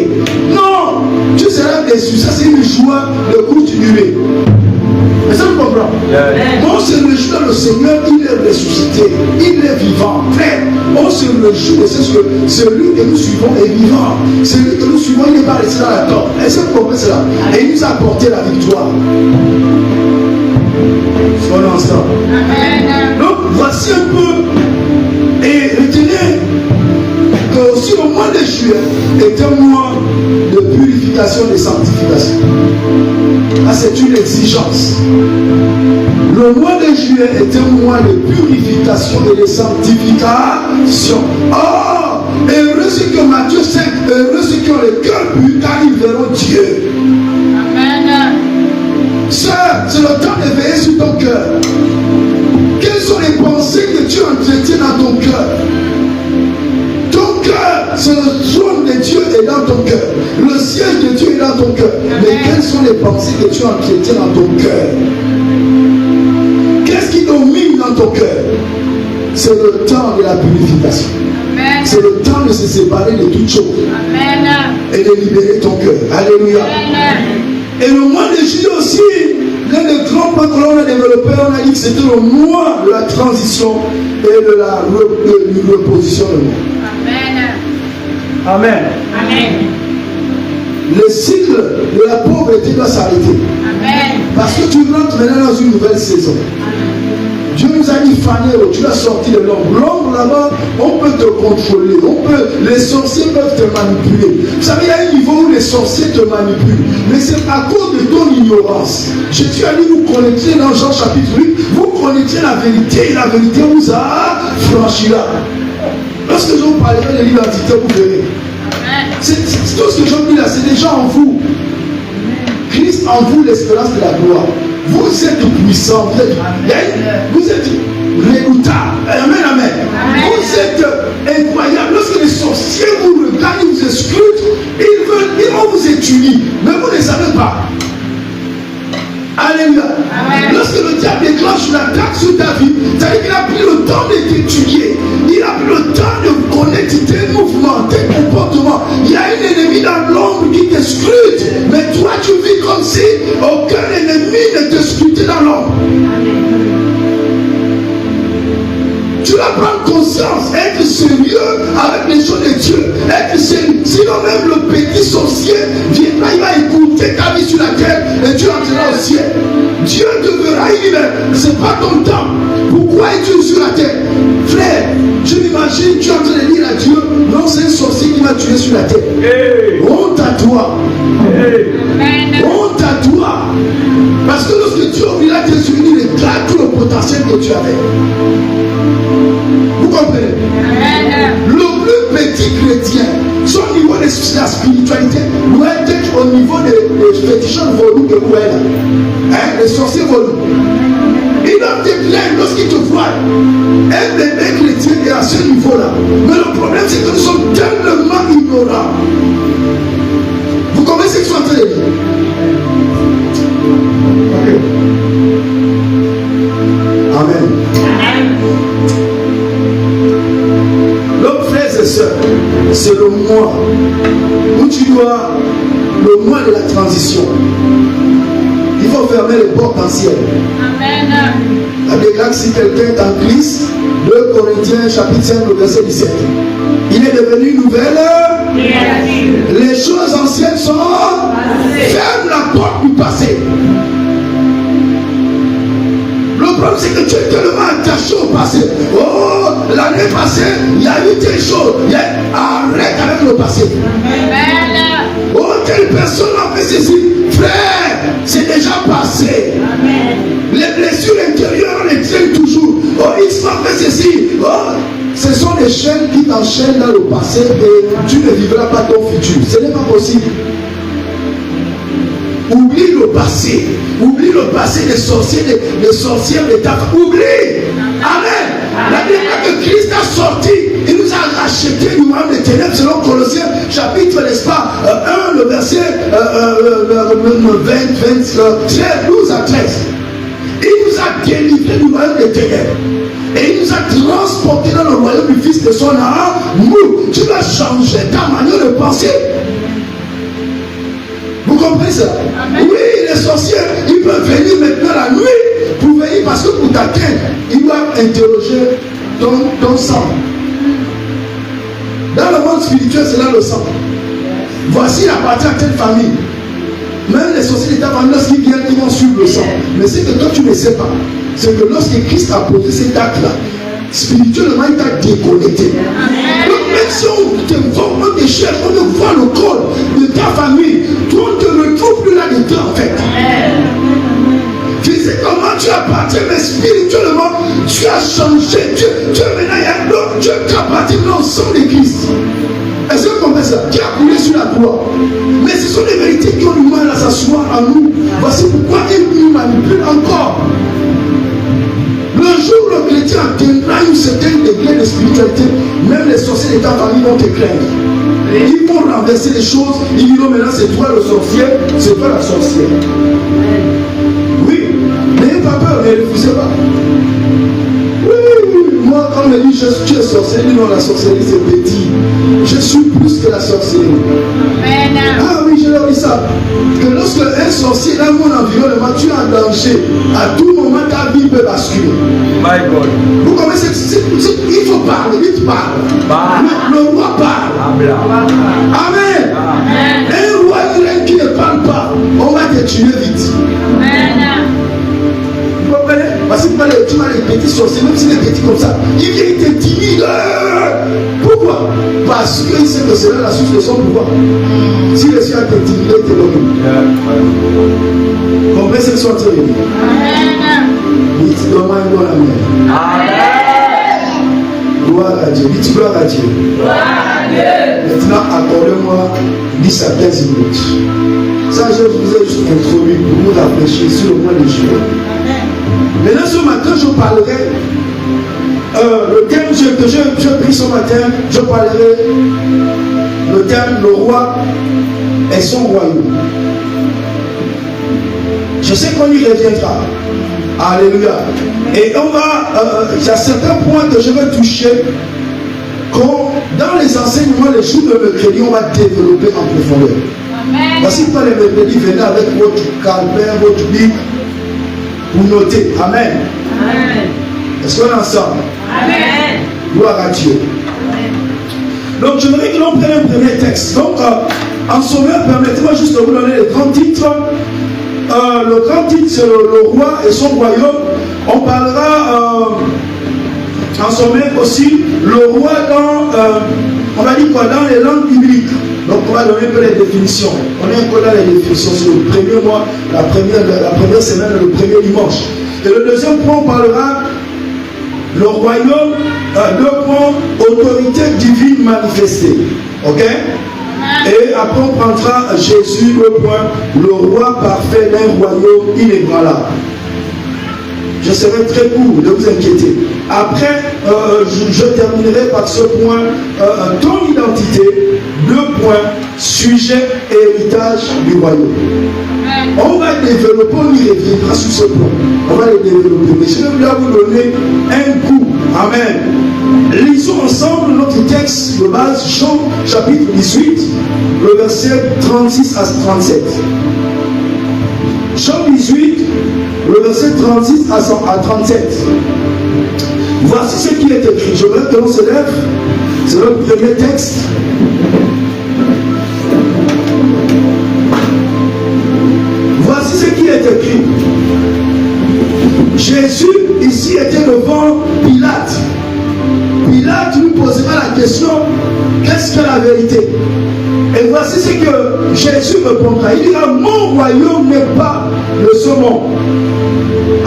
Non, tu seras déçu. Ça, c'est une joie de courte durée. Mais ça vous comprend? On se réjouit dans le Seigneur, il est ressuscité, il est vivant. Frère, on se réjouit, c'est que celui que nous suivons est vivant. Celui que nous suivons, il n'est pas resté dans la tombe. Est-ce que vous comprenez cela? Et il nous a apporté la victoire. Soyons ensemble. Donc, voici un peu, et retenez que aussi le mois de juillet est un mois de purification et de sanctification. Ah, c'est une exigence. Le mois de juillet est un mois de purification et de sanctification. Oh, heureux ceux qui ont Matthieu 5, heureux ceux qui ont le cœur pur, car ils verront Dieu. Amen. Sœur, c'est le temps de veiller sur ton cœur. Quelles sont les pensées que tu entretiens dans ton cœur? Ton cœur, c'est le trône de Dieu est dans ton cœur. Le siège de Dieu est dans ton cœur. Mais quelles sont les pensées que tu entretiens dans ton cœur? Qu'est-ce qui domine dans ton cœur? C'est le temps de la purification. Amen. C'est le temps de se séparer de toutes choses. Amen. Et de libérer ton cœur. Alléluia. Amen. Et le mois de juillet aussi, l'un des grands points que l'on a développé, on a dit que c'était le mois de la transition et de la repositionnement. Amen. Amen. Amen. Le cycle de la pauvreté doit s'arrêter. Amen. Parce que tu rentres maintenant dans une nouvelle saison. Dieu nous a dit, Fanny, tu as sorti de l'ombre. L'ombre là-bas, on peut te contrôler. Les sorciers peuvent te manipuler. Vous savez, il y a un niveau où les sorciers te manipulent. Mais c'est à cause de ton ignorance. Jésus a dit, vous connaîtrez dans Jean chapitre 8, vous connaîtrez la vérité et la vérité vous a franchira. Lorsque je vous parlerai de l'identité, vous verrez. C'est tout ce que je dis là, c'est déjà en vous. Christ en vous, l'espérance de la gloire. Vous êtes puissants, vous êtes redoutables. Amen, amen. Vous êtes incroyables. Lorsque les sorciers vous regardent, ils vous excluent, ils vont vous étudier, mais vous ne savez pas. Alléluia. Lorsque le diable déclenche une attaque sur ta vie, c'est-à-dire qu'il a pris le temps de t'étudier, il a pris le temps de connaître tes mouvements, tes comportements. Il y a un ennemi dans l'ombre qui t'exclute, mais toi tu vis comme si aucun ennemi ne t'exclutait dans l'ombre. Tu dois prendre conscience, être sérieux avec les choses de Dieu, être sérieux. Sinon même le petit sorcier viendra, il va écouter ta vie sur la terre et tu entreras au ciel. Dieu te verra, il dit, mais c'est pas ton temps. Pourquoi es-tu sur la terre? Frère, je m'imagine, tu es en train de dire à Dieu, non, c'est un sorcier qui m'a tué sur la terre. Hey. Honte à toi. Hey. Honte à toi. Parce que lorsque Dieu ouvrira tes yeux, il regarde tout le potentiel que tu avais. Vous comprenez? Le plus petit chrétien, son niveau de la spiritualité doit être au niveau des féticheurs volus que vous êtes. Les sorciers volus. Ils doivent te plaindre lorsqu'ils te voient. Un bébé chrétien est à ce niveau-là. Mais le problème, c'est que nous sommes tellement ignorants. Vous comprenez ce que je suis en train de dire? Okay. Amen. Donc, frères et sœurs, c'est le mois où tu dois, le mois de la transition. Il faut fermer les portes anciennes. Amen. La déclare si quelqu'un est en Christ, 2 Corinthiens chapitre 5, le verset 17. Il est devenu nouvelle. Les choses anciennes sont. Ferme la porte du passé. Le problème, c'est que tu es tellement attaché au passé. Oh, l'année passée, il y a eu telle chose. Arrête avec le passé. Amen. Oh, telle personne a fait ceci. Frère, c'est déjà passé. Amen. Les blessures intérieures, on les tient toujours. Oh, X m'a fait ceci. Oh, ce sont des chaînes qui t'enchaînent dans le passé et tu ne vivras pas ton futur. Ce n'est pas possible. Oublie le passé. Oublie le passé des sorciers, des sorcières de ta famille. Oublie. Amen. La dernière que Christ a sorti, il nous a racheté du royaume des ténèbres selon Colossiens chapitre, n'est-ce pas, 1, le verset 13, 12 à 13. Il nous a délivré du royaume des ténèbres. Et il nous a transportés dans le royaume du Fils de son amour. Tu dois changer ta manière de penser. Vous comprenez ça? Amen. Oui, les sorciers, ils peuvent venir maintenant la nuit pour venir parce que pour t'atteindre, ils doivent interroger ton sang. Dans le monde spirituel, c'est là le sang. Voici la partie à telle famille. Même les sorciers de ta famille, lorsqu'ils viennent, ils vont suivre le sang. Mais c'est que toi, tu ne sais pas. C'est que lorsque Christ a posé cet acte-là, spirituellement, il t'a déconnecté. Donc, même si on te voit, on te cherche, on te voit le col de ta famille, toi, on ne te retrouve plus là-dedans, en fait. Physiquement, tu appartiens, mais spirituellement, tu as changé. Tu es maintenant, donc, tu appartiens dans l'ensemble de Christ. Est-ce que vous comprenez ça? Qui a coulé sur la croix? Mais ce sont des vérités qui ont du mal à s'asseoir en nous. Voici pourquoi ils nous manipulent encore. Le jour où le chrétien atteindra un certain degré de spiritualité, même les sorciers de ta famille vont te craindre. Ils vont renverser les choses. Ils diront maintenant c'est toi le sorcier, c'est toi la sorcière. Oui, n'ayez pas peur, ne refusez pas. Oui, moi quand on me dit tu es sorcier, je dis non, la sorcellerie c'est petit. Je suis plus que la sorcellerie. Ah oui, je leur dis ça. Que lorsque un sorcier dans mon environnement, tu es en danger, à tout moment ta vie peut basculer. My God. Vous connaissez, il faut parler, vite parle. Le roi parle. Amen. Amen. Un roi qui ne parle pas, on va te tuer vite. Amen. Vous comprenez? Voici pourquoi tu vois les petits sorciers, même si les petits comme ça, il vient, il t'intimide. Pourquoi? Parce qu'il sait que c'est là la source de son pouvoir. Si le Seigneur t'intimide, il te donne. Comprenez ce que je suis en train de dire? Oui, tu dois avoir un bon amen. Gloire à Dieu. Dis gloire à Dieu. Maintenant, accordez-moi 10 à 15 minutes. Ça, je vous ai juste introduit pour vous rafraîchir sur le point de jour. Maintenant, ce matin, je parlerai. Le thème que j'ai pris ce matin, je parlerai. Le thème, le roi et son royaume. Je sais qu'on y reviendra. Alléluia. Et on va, il y a certains points que je vais toucher. Dans les enseignements, les jours de mercredi, on va développer en profondeur. Amen. Voici pas les mercredis, venez avec votre calvaire, votre Bible, pour noter. Amen. Amen. Est-ce qu'on est ensemble? Amen. Gloire à Dieu. Amen. Donc, je voudrais que l'on prenne un premier texte. Donc, en sommeur, permettez-moi juste de vous donner les grands titres. Le grand titre, c'est le roi et son royaume. On parlera en sommaire aussi le roi on va dire quoi, dans les langues bibliques. Donc on va donner un peu les définitions. On est un peu dans les définitions sur le premier mois, la première semaine, le premier dimanche. Et le deuxième point, on parlera le royaume, deux points, autorité divine manifestée. Ok? Et après on prendra Jésus, le point, le roi parfait d'un royaume inébranlable. Je serai très court, ne vous inquiétez. Après, je terminerai par ce point, ton identité, deux points, sujet et héritage du royaume. On va développer, on y reviendra sur ce point. On va les développer. Mais je vais vous donner un coup. Amen. Lisons ensemble notre texte de base, Jean chapitre 18, le verset 36 à 37. Jean 18, le verset 36 à 37. Voici ce qui est écrit. Je voudrais que l'on se lève. C'est le premier texte. Voici ce qui est écrit. Jésus, ici, était devant Pilate. Pilate lui posera la question, qu'est-ce que la vérité? Et voici ce que Jésus répondra. Il dira, mon royaume n'est pas de ce monde.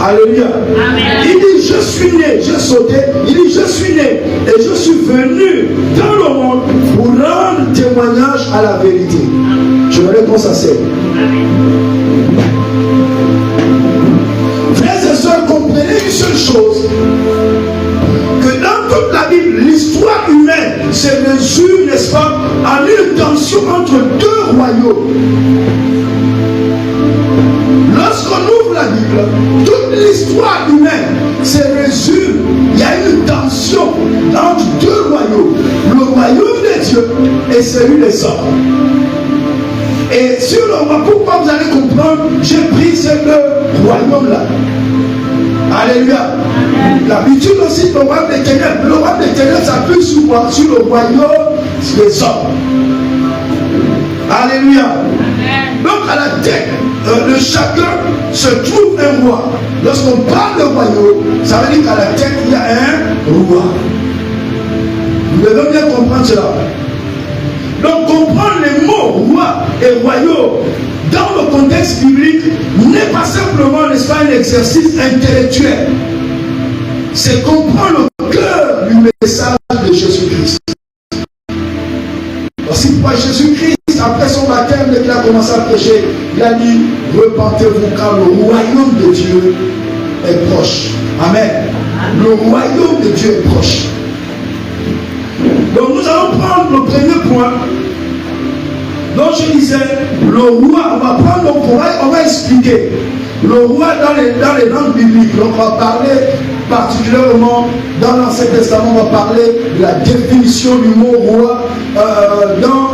Alléluia. Amen. Il dit, je suis né, j'ai sauté. Il dit, je suis né et je suis venu dans le monde pour rendre témoignage à la vérité. Je voudrais qu'on s'asseye. Frères et sœurs, comprenez une seule chose, que dans toute la Bible, l'histoire humaine se résume, n'est-ce pas, en une tension entre deux royaumes. Lorsqu'on ouvre la Bible, toute l'histoire humaine se résume, il y a une tension entre deux royaumes, le royaume de Dieu et celui des hommes. Et sur le roi, pourquoi vous allez comprendre, j'ai pris ce royaume-là. Alléluia. L'habitude aussi du royaume des ténèbres. Le royaume des ténèbres s'appuie sur quoi? Sur le royaume des hommes. Alléluia. Donc à la tête de chacun se trouve un roi. Lorsqu'on parle de royaume, ça veut dire qu'à la tête il y a un roi. Vous devez bien comprendre cela. Donc comprendre les mots roi et royaume dans le contexte biblique n'est pas simplement, n'est-ce pas, un exercice intellectuel. C'est comprendre le cœur du message de Jésus-Christ. Voici pourquoi Jésus-Christ, après son baptême, dès qu'il a commencé à prêcher, il a dit, repentez-vous car le royaume de Dieu est proche. Amen. Le royaume de Dieu est proche. Donc nous allons prendre le premier point. Donc je disais, le roi, on va prendre, donc on va expliquer. Le roi dans les langues bibliques, donc on va parler particulièrement dans l'Ancien Testament, on va parler de la définition du mot roi dans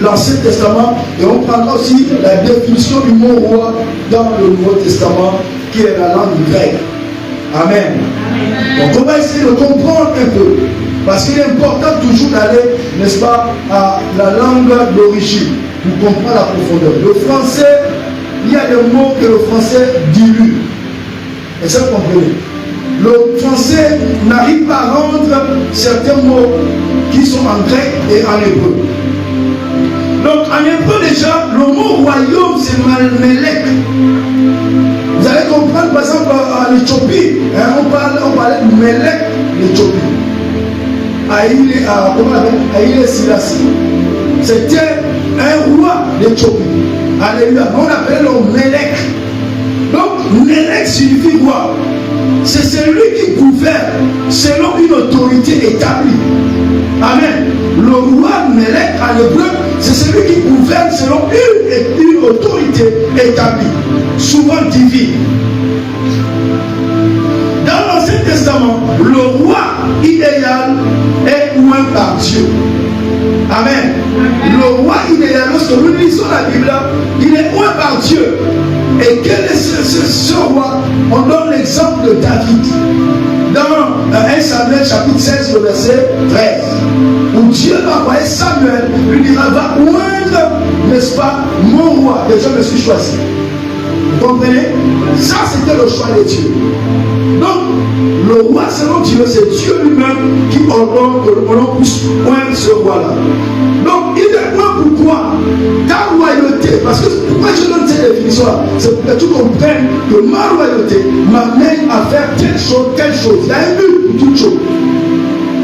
l'Ancien Testament, et on prendra aussi la définition du mot roi dans le Nouveau Testament, qui est la langue grecque. Amen. Donc on va essayer de comprendre un peu, parce qu'il est important toujours d'aller, n'est-ce pas, à la langue d'origine, pour comprendre la profondeur. Le français, il y a des mots que le français dilue. Et ça, vous comprenez. Le français n'arrive pas à rendre certains mots qui sont en grec et en hébreu. Donc en hébreu déjà, le mot royaume c'est Melech. Vous allez comprendre par exemple en Éthiopie, hein, on parlait de Melech l'Éthiopie. Haïlé Selassie. C'était un roi d'Éthiopie. Alléluia. On appelait le Melech. Donc Melech signifie roi. C'est celui qui gouverne selon une autorité établie. Amen. Le roi Melech en hébreu, c'est celui qui gouverne selon une autorité établie, souvent divine. Dans l'Ancien Testament, le roi idéal est oint par Dieu. Amen. Le roi idéal, lorsque nous lisons la Bible, il est oint par Dieu. Et quel est ce roi? On donne l'exemple de David. Dans 1 Samuel chapitre 16, le verset 13, où Dieu va envoyer Samuel, lui dira, va oindre, n'est-ce pas, mon roi, que je me suis choisi. Vous comprenez? Ça, c'était le choix de Dieu. Donc, le roi selon Dieu, c'est Dieu lui-même qui ordonne que l'on puisse oindre ce roi-là. Donc, il est oint pourquoi? Ta royauté, parce que pourquoi je donne cette définition-là? C'est pour que tu comprennes que ma royauté m'amène à faire telle chose. Il y a un but pour toute chose.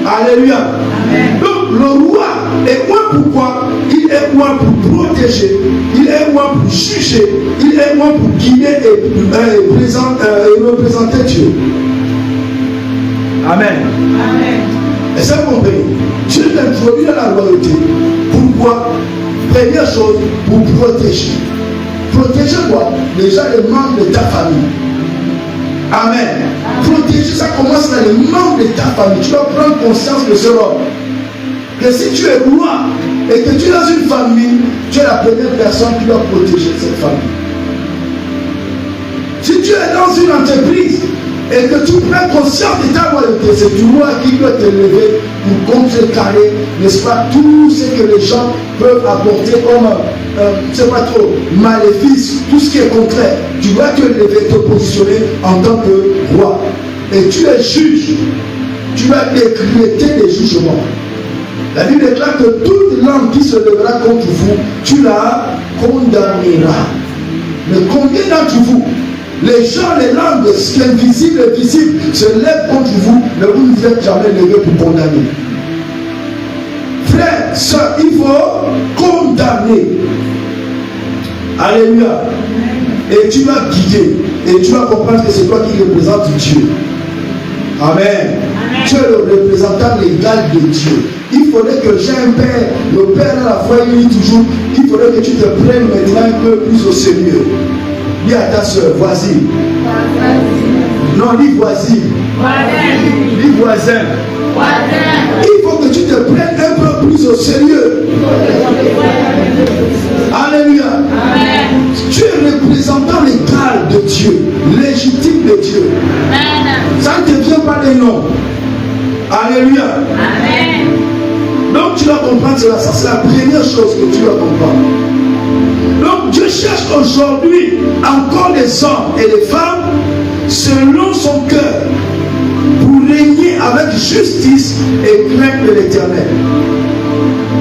Alléluia. Amen. Donc, le roi est oint pourquoi? Il est oint pour protéger, il est oint pour juger, il est oint pour guider et représenter Dieu. Amen. Amen. Et ça, vous comprenez? Dieu t'introduit dans la royauté. Pourquoi? Première chose, pour protéger. Protéger quoi? Déjà les membres de ta famille. Amen. Protéger, ça commence dans les membres de ta famille. Tu dois prendre conscience de ce rôle. Que si tu es roi et que tu es dans une famille, tu es la première personne qui doit protéger cette famille. Si tu es dans une entreprise et que tu prends conscience de ta royauté, c'est toi qui dois te lever pour contrecarrer, n'est-ce pas, tout ce que les gens peuvent apporter comme, je ne sais pas trop, maléfice, tout ce qui est contraire. Tu dois te lever, te positionner en tant que roi. Et tu es juge. Tu vas décréter des jugements. La Bible déclare que toute langue qui se lèvera contre vous, tu la condamneras. Mais combien d'entre vous, les gens, les langues, ce qui est invisible et visible, se lèvent contre vous, mais vous ne vous êtes jamais levé pour condamner. Frère, soeur, il faut condamner. Alléluia. Et tu vas guider. Et tu vas comprendre que c'est toi qui représente Dieu. Amen. Amen. Tu es le représentant légal de Dieu. Il faudrait que j'ai un père. Le père à la foi, il dit toujours, il faudrait que tu te prennes maintenant un peu plus au sérieux. Dis à ta soeur, voisine. Non, dis voisine. Dis voisin. Il faut que tu te prennes un peu plus au sérieux. Alléluia. Amen. Tu es représentant légal de Dieu, légitime de Dieu. Amen. Ça ne te vient pas des noms. Alléluia. Amen. Donc tu dois comprendre cela. Ça, c'est la première chose que tu dois comprendre. Donc Dieu cherche aujourd'hui encore des hommes et des femmes selon son cœur pour régner avec justice et crainte de l'Éternel.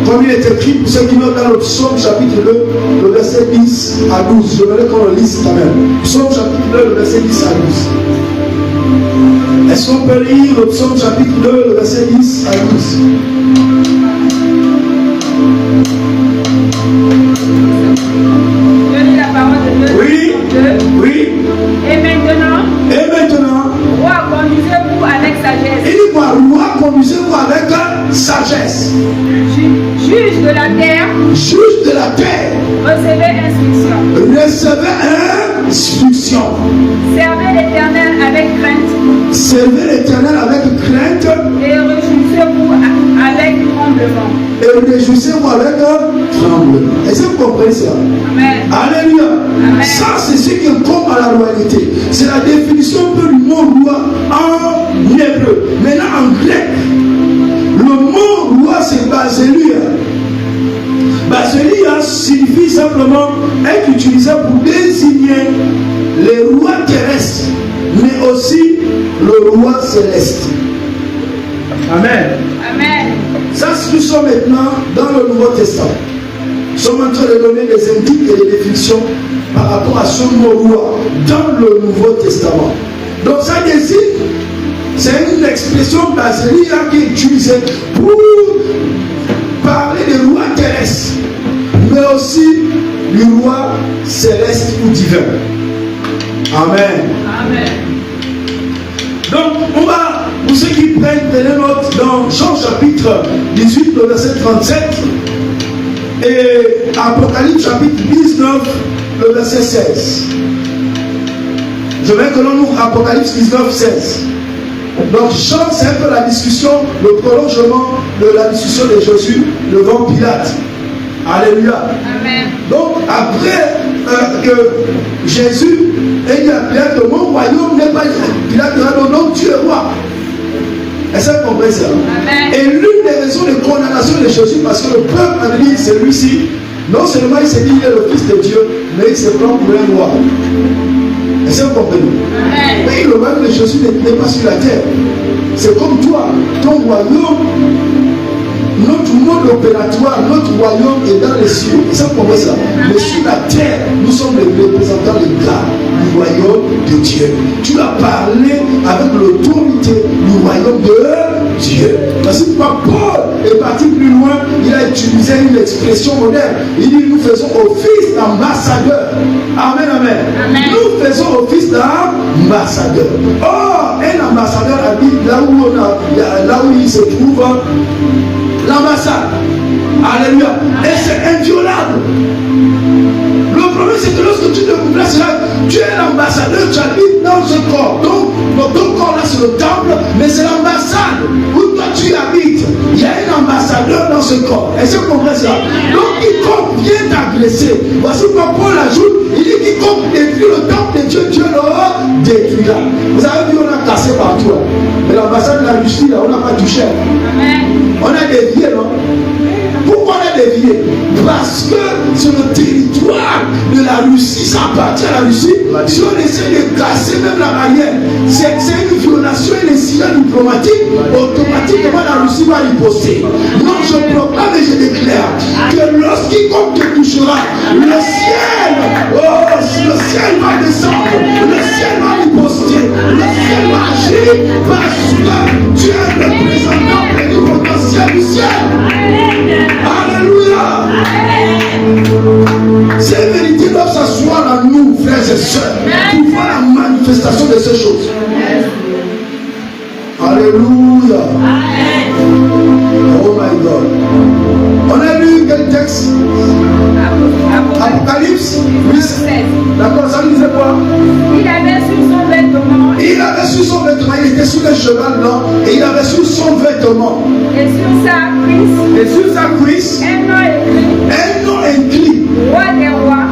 Comme il est écrit pour ceux qui notent dans le psaume chapitre 2, le verset 10 à 12. Je voudrais qu'on le lise quand même. Psaume chapitre 2, le verset 10 à 12. Est-ce qu'on peut lire le psaume chapitre 2, le verset 10 à 12? Je lis la parole de Dieu. Oui. 2. Oui. Et maintenant, roi, conduisez-vous avec sagesse. Il dit quoi? Roi, conduisez-vous avec sagesse. Juge de la terre. Juge de la terre. Recevez instruction. Recevez instruction. Servez l'Éternel avec crainte. Servez l'Éternel avec crainte. Et réjouissez-vous avec tremblement. Et réjouissez-vous avec tremblement. Est-ce que vous comprenez ça? Amen. Alléluia. Amen. Ça, c'est ce qui est comme à la royauté. C'est la définition un peu du mot roi en hébreu. Maintenant, en grec, le mot roi, c'est basileia. Basileia signifie simplement être utilisé pour désigner les rois terrestres, mais aussi le roi céleste. Amen. Amen. Ça, nous sommes maintenant dans le Nouveau Testament. Nous sommes en train de donner des indices et des définitions par rapport à ce mot roi dans le Nouveau Testament. Donc ça désigne, c'est une expression basilique qui est utilisée pour parler des rois terrestres, mais aussi du roi céleste ou divin. Amen. Amen. Donc on va, pour ceux qui prennent des notes dans Jean chapitre 18, le verset 37, et Apocalypse chapitre 19, le verset 16. Je vais que l'on ouvre Apocalypse 19, 16. Donc Jean, c'est un peu la discussion, le prolongement de la discussion de Jésus devant Pilate. Alléluia. Amen. Donc après que Jésus ait dit à Pilate que mon royaume n'est pas là, Pilate dira non, tu es roi. Est-ce que vous comprenez ça? Amen. Et l'une des raisons de condamnation de Jésus, parce que le peuple a dit celui-ci, non seulement il s'est dit qu'il est le fils de Dieu, mais il se prend pour un roi. Est-ce que vous comprenez? Amen. Oui, le royaume de Jésus n'est pas sur la terre. C'est comme toi, ton royaume, notre mode opératoire, notre royaume est dans les cieux. Et ça, vous comprenez ça? Mais sur la terre, nous sommes les représentants des gars du royaume de Dieu. Tu as parlé avec l'autorité du royaume de Dieu. Parce que Paul est parti plus loin, il a utilisé une expression moderne. Il dit nous faisons office d'ambassadeur. Amen, amen, Amen. Nous faisons office d'ambassadeur. Or, un ambassadeur habite là où il se trouve l'ambassade. Alléluia. Et c'est inviolable. Le problème, c'est que lorsque tu te places là, tu es l'ambassadeur, tu habites dans ce corps. Donc, ton corps là, c'est le temple, mais c'est l'ambassade où toi tu habites. Il y a un ambassadeur dans ce corps. Est-ce que vous comprenez ça? Donc, quiconque vient t'agresser, voici pourquoi Paul ajoute, il dit quiconque détruit le temple de Dieu, Dieu le détruira. Vous avez vu, on a cassé partout. Là. Mais l'ambassade de la Russie, là, on n'a pas touché. Amen. On a dévié, non? Pourquoi on a dévié? Parce que sur le territoire de la Russie, ça appartient à la Russie. Si on essaie de casser même la barrière, c'est une violation et des signaux diplomatiques, automatiquement la Russie va riposter. Donc je proclame et je déclare que lorsqu'il te touchera, le ciel va descendre, le ciel va riposter, le ciel va agir parce que tu es le représentant plénipotentiel du ciel. Alléluia. Ces vérités doivent s'asseoir en nous, frères et sœurs, pour voir la manifestation de ces choses. Alléluia. Oh my God. On a lu quel texte? Apocalypse 8. D'accord, ça nous disait quoi? Il avait sur son vêtement. Il avait sur son vêtement, il était sur le cheval blanc et il avait sur son vêtement. Et sur sa cuisse. Un nom écrit. Roi des rois.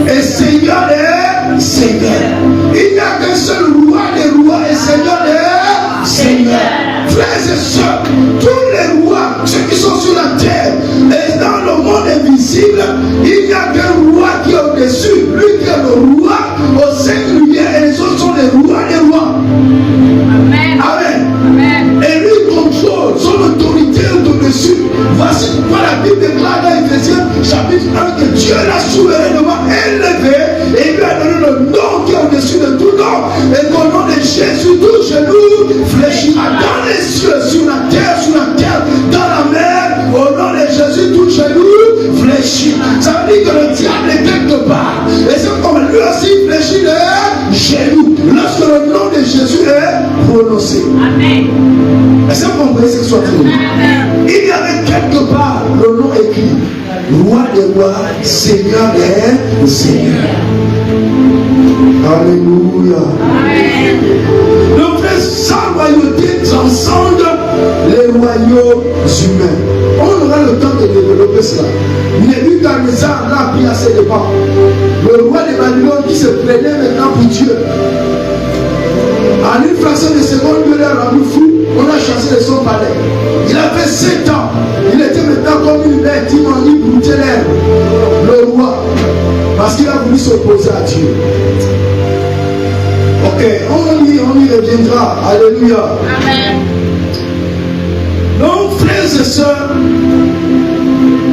Et Seigneur des seigneurs. Il n'y a qu'un seul roi des rois et Seigneur des seigneurs. Frères et sœurs, tous les rois, ceux qui sont sur la terre et dans le monde invisible, il n'y a qu'un roi qui est au-dessus, lui qui est le roi au singulier et les autres sont les rois des rois. Amen. Amen. Amen. Et lui contrôle son autorité au-dessus. Voici pourquoi la Bible déclare dans Ephésiens chapitre 1 que Dieu l'a souverainement élevé et lui a donné le nom qui est au-dessus de tout nom. Et qu'au nom de Jésus, tout genou fléchira dans les cieux, sur la terre, dans la mer. Au nom de Jésus, tout genou fléchit. Ça veut dire que le diable est quelque part. Et c'est comme lui aussi fléchit les genoux lorsque le nom de Jésus est prononcé. Amen. Est-ce que vous comprenez ce que soit dit? Il y avait quelque part le nom écrit Roi des rois, Seigneur des seigneurs. Alléluia. Amen. Donc, sa royauté transcende les royaumes humains. On aura le temps de développer cela. Nebuchadnezzar l'a pris à ses dépens. Le roi de Babylone qui se prenait maintenant pour Dieu. En une fraction de seconde, Dieu l'a rendu fou. On a chassé de son palais. Il a fait 7 ans. Il était maintenant comme une bête. Il m'a dit brouter l'air. Le roi. Parce qu'il a voulu s'opposer à Dieu. Ok, on y reviendra. Alléluia. Amen. Donc, frères et sœurs,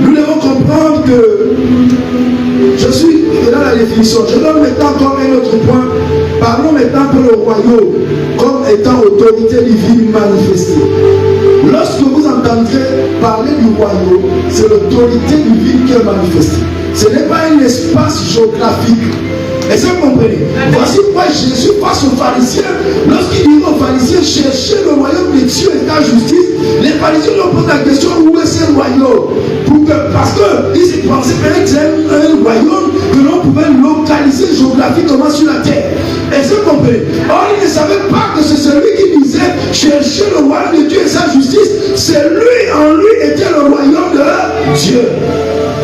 nous devons comprendre que je suis dans la définition. Je donne maintenant comme un autre point. Parlons maintenant pour le royaume comme étant autorité divine manifestée. Lorsque vous entendrez parler du royaume, c'est l'autorité divine qui est manifestée. Ce n'est pas un espace géographique. Est-ce que vous comprenez? Voici pourquoi Jésus face aux pharisiens, lorsqu'il dit aux pharisiens, cherchez le royaume de Dieu et ta justice, les pharisiens leur posent la question, où est ce royaume? Parce qu'ils se pensaient peut-être un royaume que l'on pouvait localiser géographiquement sur la terre. Est-ce que vous comprenez? Or, ils ne savaient pas que c'est celui qui disait, cherchez le royaume de Dieu et sa justice, c'est lui, en lui était le royaume de Dieu.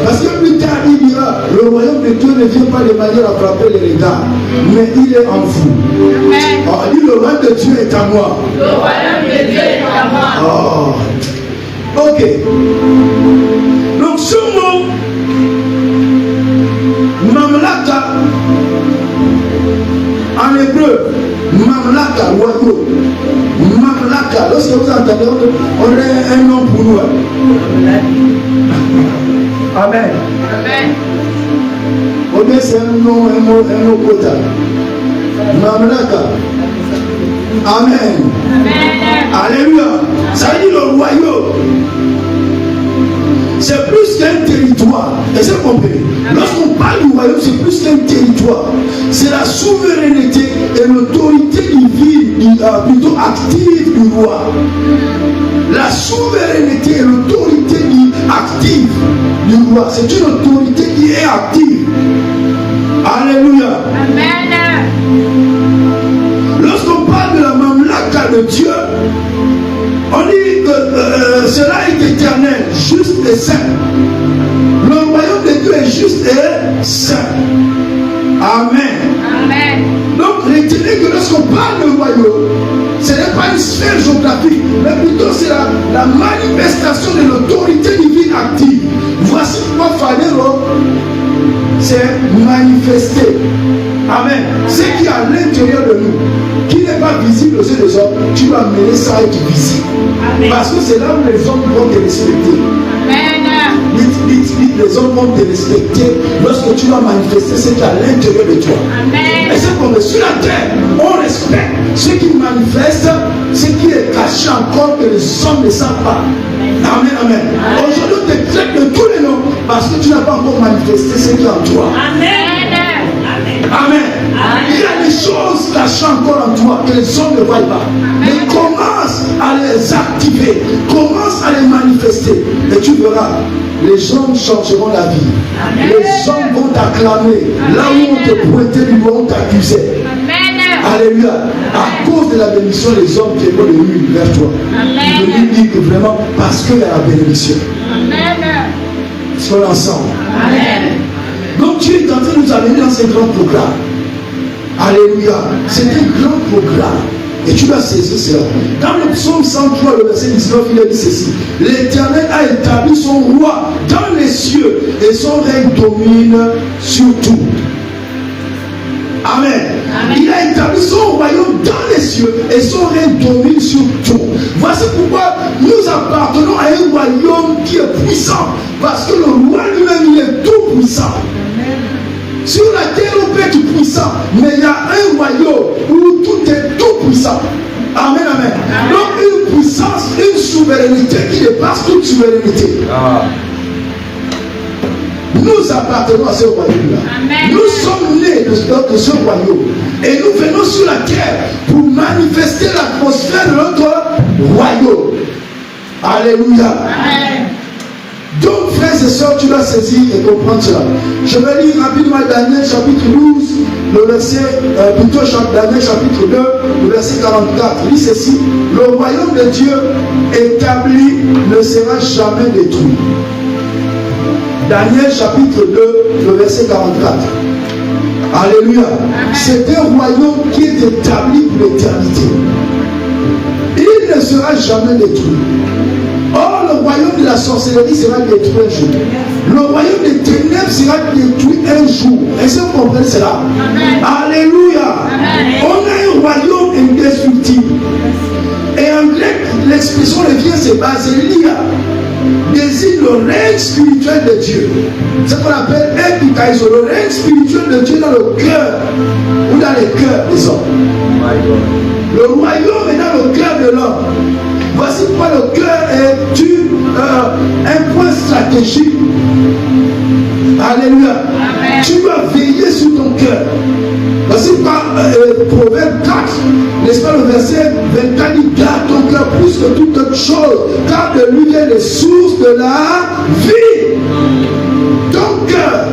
Parce que plus tard, il dira, le royaume de Dieu ne vient pas de manière à frapper les regards, mais il est en vous. Amen. Alors, il dit, le royaume de Dieu est à moi. Le royaume de Dieu est à moi. Oh. Ok. Donc, ce mot, Mamlaka, en hébreu, Mamlaka, royaume. Mamlaka, lorsque vous entendez, on a un nom pour nous. Amen. Amen. Ou bien c'est un nom quota. Mamlaka. Amen. Amen. Alléluia. Ça veut dire le royaume. C'est plus qu'un territoire. Et c'est compris. Lorsqu'on parle du royaume, c'est plus qu'un territoire. C'est la souveraineté et l'autorité divine, plutôt active du roi. La souveraineté et l'autorité active du roi. C'est une autorité qui est active. Alléluia. Amen. Lorsqu'on parle de la mamlaka de Dieu, on dit que cela est éternel, juste et saint. Le royaume de Dieu est juste et saint. Amen. Amen. Donc, retenez que lorsqu'on parle de royaume, ce n'est pas une sphère géographique, mais plutôt c'est la manifestation de l'autorité divine active. Voici pourquoi Pharaon s'est manifesté. Amen. Ce qui est à l'intérieur de nous, qui n'est pas visible aux yeux des hommes, tu dois amener ça à être visible. Amen. Parce que c'est là où les hommes vont te respecter. Amen. Les hommes vont te respecter lorsque tu vas manifester ce qui est à l'intérieur de toi. Amen. Et c'est comme sur la terre, on respecte ce qui manifeste, ce qui est caché encore que les hommes ne savent pas. Amen, amen. Aujourd'hui, on te traite de tous les noms parce que tu n'as pas encore manifesté ce qui est en toi. Amen. Amen. Il y a des choses cachées encore en toi que les hommes ne voient pas. Mais commence à les activer, commence à les manifester. Et tu verras, les gens changeront la vie. Amen. Les hommes vont t'acclamer. Là où on te pointait du doigt, on t'accusait. Amen. Alléluia. À cause de la bénédiction, les hommes qui vont venir vers toi. Ils vont dire que vraiment, parce qu'il y a la bénédiction. Amen. Soyons ensemble. Amen. Donc Dieu est en train de nous amener dans ce grand programme. Alléluia. C'est un grand programme. Et tu dois saisir cela. Dans le psaume 103, le verset 19, il a dit ceci. L'Éternel a établi son roi dans les cieux et son règne domine sur tout. Amen. Amen. Il a établi son royaume dans les cieux et son règne domine sur tout. Voici pourquoi nous appartenons à un royaume qui est puissant. Parce que le roi lui-même, il est tout puissant. Sur la terre, on peut être puissant, mais il y a un royaume où tout est tout puissant. Amen, amen. Donc une puissance, une souveraineté qui dépasse toute souveraineté. Nous appartenons à ce royaume-là. Nous sommes nés de ce royaume. Et nous venons sur la terre pour manifester l'atmosphère de notre royaume. Alléluia. Amen. Donc, frères et sœurs, tu dois saisir et comprendre cela. Je vais lire rapidement Daniel chapitre 12, le verset, Daniel chapitre 2, le verset 44. Il dit ceci: le royaume de Dieu établi ne sera jamais détruit. Daniel chapitre 2, le verset 44. Alléluia. C'est un royaume qui est établi pour l'éternité. Il ne sera jamais détruit. Or, le royaume royaume de la sorcellerie sera détruit un jour. Le royaume des ténèbres sera détruit un jour. Est-ce que vous comprenez cela? Amen. Alléluia. Amen. On a un royaume indestructible. Et en grec, l'expression revient, c'est basélia, désigne le règne spirituel de Dieu. C'est ce qu'on appelle epikaizo, le règne spirituel de Dieu dans le cœur ou dans les cœurs des hommes. Le royaume est dans le cœur de l'homme. Voici pourquoi le cœur est un point stratégique. Alléluia. Amen. Tu dois veiller sur ton cœur. Voici pourquoi Proverbe 4, n'est-ce pas, le verset 24 dit: garde ton cœur plus que toute autre chose, car de lui viennent les sources de la vie. Ton cœur,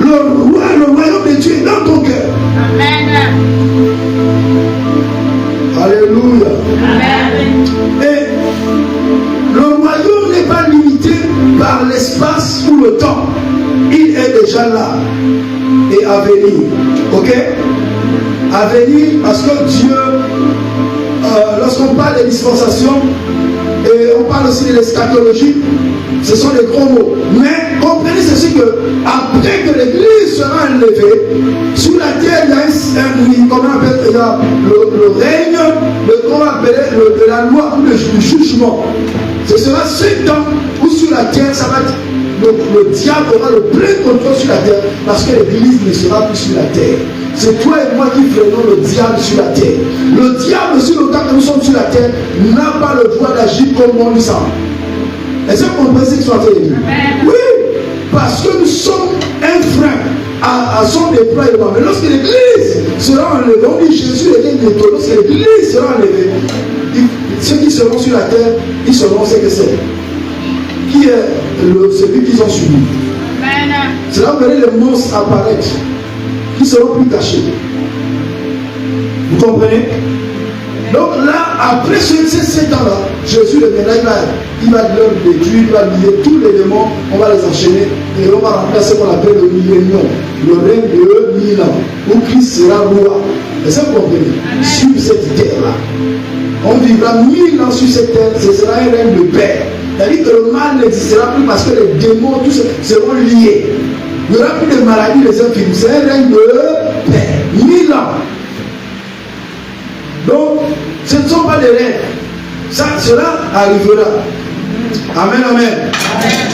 le royaume de Dieu est dans ton cœur. Amen. Alléluia. Amen. Et le royaume n'est pas limité par l'espace ou le temps. Il est déjà là et à venir. Ok? À venir, parce que Dieu, lorsqu'on parle des dispensations, et on parle aussi de l'eschatologie, ce sont des gros mots. Mais comprenez ceci, que après que l'Église sera enlevée, sur la terre, il y a le règne, qu'on va appeler de la loi ou le jugement. Ce sera 7 ans où sur la terre, ça va être, le diable aura le plein contrôle sur la terre, parce que l'Église ne sera plus sur la terre. C'est toi et moi qui freinons le diable sur la terre. Le diable, sur le temps que nous sommes sur la terre, n'a pas le droit d'agir comme on lui semble. Est-ce que vous comprenez ce que soit fait? Oui, parce que nous sommes un frein à son déploiement. Mais lorsque l'Église sera enlevée, on dit Jésus est bientôt. Lorsque l'Église sera enlevée, ceux qui seront sur la terre, ils sauront ce que c'est. Qui est celui qu'ils ont subi. C'est là où vous verrez les monstres apparaître, qui seront plus cachés. Vous comprenez? Donc là, après ces 7 ans-là, Jésus reviendra, il va leur détruire, il va lier tous les démons, on va les enchaîner et on va remplacer ce qu'on appelle le millénium, le règne de 1000 ans, où Christ sera roi. Et ça, vous comprenez? Sur cette terre-là. On vivra 1000 ans sur cette terre, ce sera un règne de paix. C'est-à-dire que le mal n'existera plus parce que les démons, tous seront liés. Il n'y aura plus de maladies, les infirmes. C'est un règne de paix. 1000 ans. Donc, ce ne sont pas des rêves. Cela arrivera. Amen, amen. Amen.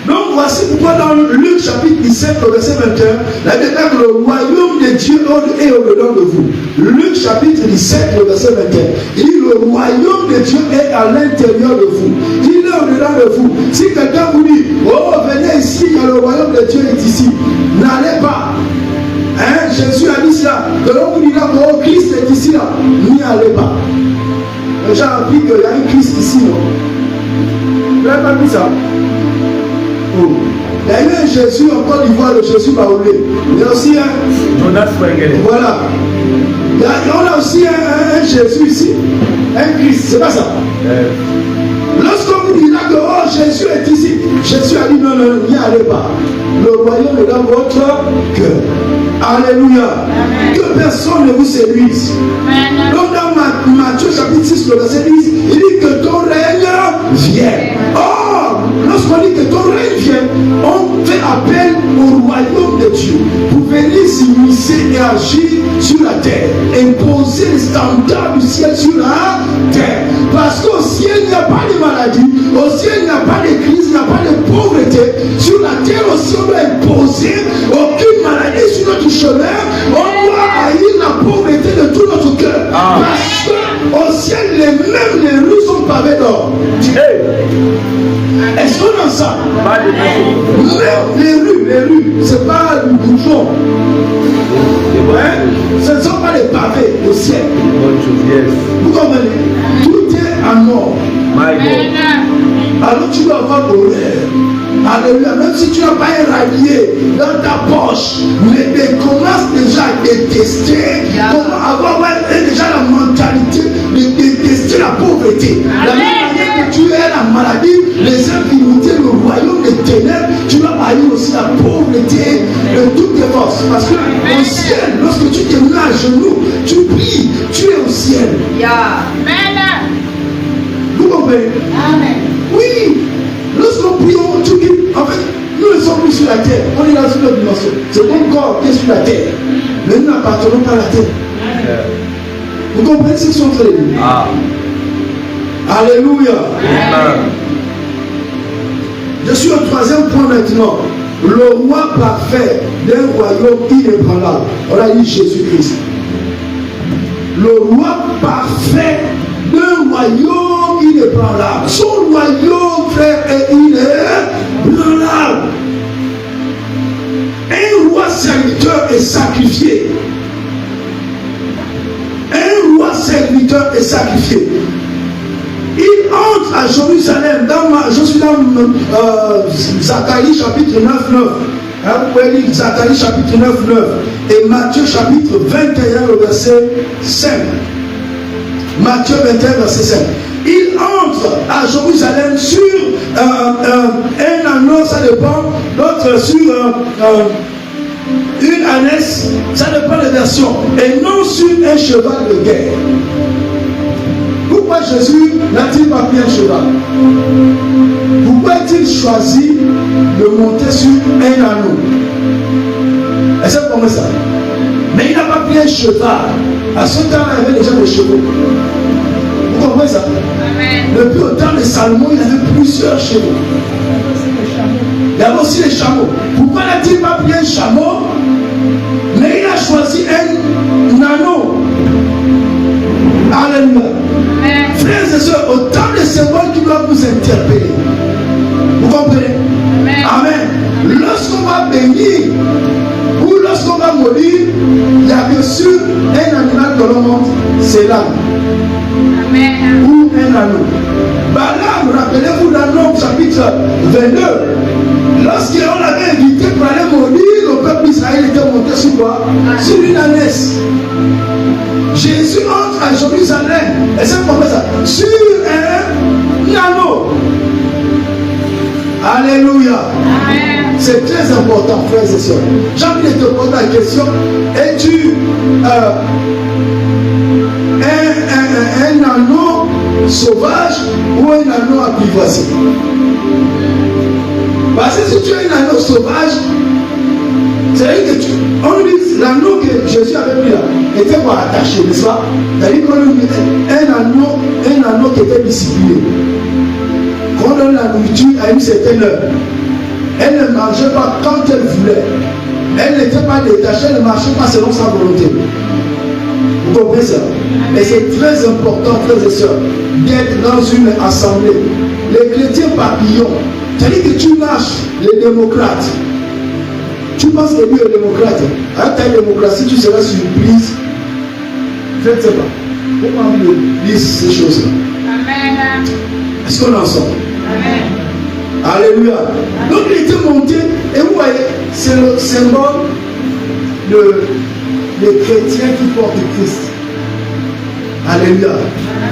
Donc, voici pourquoi dans Luc chapitre 17, le verset 21, la Bible dit que le royaume de Dieu est au-dedans de vous. Luc chapitre 17, le verset 21. Il dit: le royaume de Dieu est à l'intérieur de vous. Il est au-dedans de vous. Si quelqu'un vous dit: oh, venez ici, le royaume de Dieu est ici, n'allez pas. Hein? Jésus a dit cela. Donc on vous dira: oh, Christ est ici, là. N'y allez pas. J'ai appris qu'il y a un Christ ici, non? Vous n'avez pas vu ça? Oh. Il y a eu un Jésus en Côte d'Ivoire, le Jésus Baoulé. Il y a aussi un Jonas Frengele. Voilà. On a aussi un Jésus ici. Un Christ, c'est pas ça. Lorsqu'on vous dira que oh, Jésus est ici, Jésus a dit: non, non, n'y allez pas. Le royaume est dans votre cœur. Alléluia. Amen. Que personne ne vous séduise. Amen. Donc dans Matthieu chapitre 6, le verset 10, il dit que ton règne vienne. Or, lorsqu'on dit que ton règne vienne, on fait appel au royaume de Dieu pour venir s'immiscer et agir sur la terre, imposer les standards du ciel sur la terre. Parce qu'au ciel, il n'y a pas de maladie, au ciel, il n'y a pas de crise, il n'y a pas de pauvreté. Sur la terre aussi, on doit imposer aucune maladie sur notre chemin. On doit haïr la pauvreté de tout notre cœur. Parce qu'au ciel, même les rues sont pavées d'or. Est-ce qu'on a ça? Même les rues, c'est pas du bouchon. Ce ne sont pas les pavés au ciel. Vous comprenez? Tout est en or. Alors tu dois avoir l'honneur. Alléluia. Même si tu n'as pas un radier dans ta poche, mais commence déjà à détester, avoir déjà la mentalité de détester la pauvreté. La même manière que tu es la maladie, les infirmités, le royaume des ténèbres, tu dois haïr aussi la pauvreté de toutes tes forces. Parce que au ciel, lorsque tu te mets à genoux, tu pries, tu es au ciel. Vous comprenez? comprenez? Amen. Oui. Lorsqu'on prie, en fait, nous ne sommes plus sur la terre. On est dans une autre dimension. C'est ton corps qui est sur la terre. Mais nous n'appartenons pas à la terre. Vous comprenez ce qu'ils sont en train de dire? Alléluia. Je suis au troisième point maintenant. Le roi parfait d'un royaume inébranlable. On a dit Jésus-Christ. Le roi parfait d'un royaume inébranlable. Son royaume, frère, est inébranlable. Un roi serviteur est sacrifié. Un roi serviteur est sacrifié. Il entre à Jérusalem. Je suis dans Zacharie chapitre 9, 9. Vous pouvez lire Zacharie chapitre 9, 9. Et Matthieu chapitre 21, le verset 5. Matthieu 21, verset 5. Il entre à Jérusalem sur un anneau, ça dépend, l'autre sur une ânesse, ça dépend des versions, et non sur un cheval de guerre. Pourquoi Jésus n'a-t-il pas pris un cheval? Pourquoi a-t-il choisi de monter sur un anneau? Est-ce que vous comprenez ça? Mais il n'a pas pris un cheval. À ce temps-là, il y avait déjà des chevaux. Vous comprenez ça? Amen. Depuis au temps de Salomon, il avait plusieurs chevaux. Il y avait aussi les chameaux. Pourquoi n'a-t-il pas pris un chameau? Mais il a choisi un anneau. Alléluia. Frères et sœurs, autant de symboles qui doivent nous interpeller. Vous comprenez? Amen. Lorsqu'on va bénir ou lorsqu'on va mourir, il y a bien sûr un animal que l'on monte, c'est l'âne. Ou un anneau. Balaam, rappelez-vous dans Nombre chapitre 22, lorsqu'on l'avait invité pour aller mourir, le peuple d'Israël était monté sur quoi? Sur une ânesse. Jésus entre à Jérusalem, et c'est comme ça, sur un anneau. Alléluia. C'est très important, frères et sœurs. J'ai envie de te poser la question, es-tu un anneau sauvage ou un anneau apprivoisé? Parce que si tu es un anneau sauvage, c'est-à-dire que on dit l'anneau que Jésus avait pris là était pour attacher, n'est-ce pas? C'est-à-dire qu'on lui dit un anneau qui était discipliné. Quand on donne la nourriture à une certaine heure, elle ne mangeait pas quand elle voulait. Elle n'était pas détachée, elle ne marchait pas selon sa volonté. Vous comprenez ça? Et c'est très important, frères et sœurs, d'être dans une assemblée. Les chrétiens papillons, c'est-à-dire que tu lâches les démocrates. Tu penses que lui est démocrate. Avec ta démocratie, tu seras surprise. Je ne sais pas. Pourquoi on lise ces choses-là? Amen. Est-ce qu'on en sort? Amen. Alléluia. Donc il était monté, et vous voyez, c'est le symbole des chrétiens qui portent Christ. Alléluia.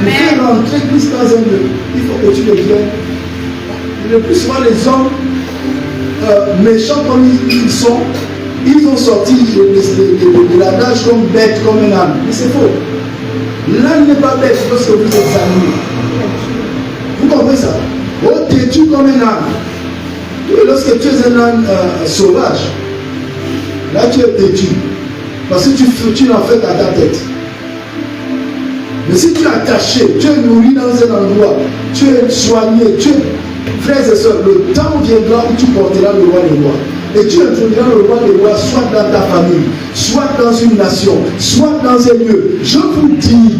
Il fait rentrer Christ dans un lieu. Il faut que tu le viennes. Le plus souvent, les hommes méchants comme ils sont, ils ont sorti de la nage comme bête, comme un âne. Mais c'est faux. L'âne n'est pas bête lorsque vous examinez. Vous comprenez ça? Oh, têtu comme un âne. Et lorsque tu es un âne sauvage, là tu es têtu. Parce que tu n'en fais qu'à ta tête. Mais si tu es attaché, tu es nourri dans un endroit, tu es soigné, frères et sœurs, le temps viendra où tu porteras le roi des rois. Et tu introduiras le roi des rois, soit dans ta famille, soit dans une nation, soit dans un lieu. Je vous dis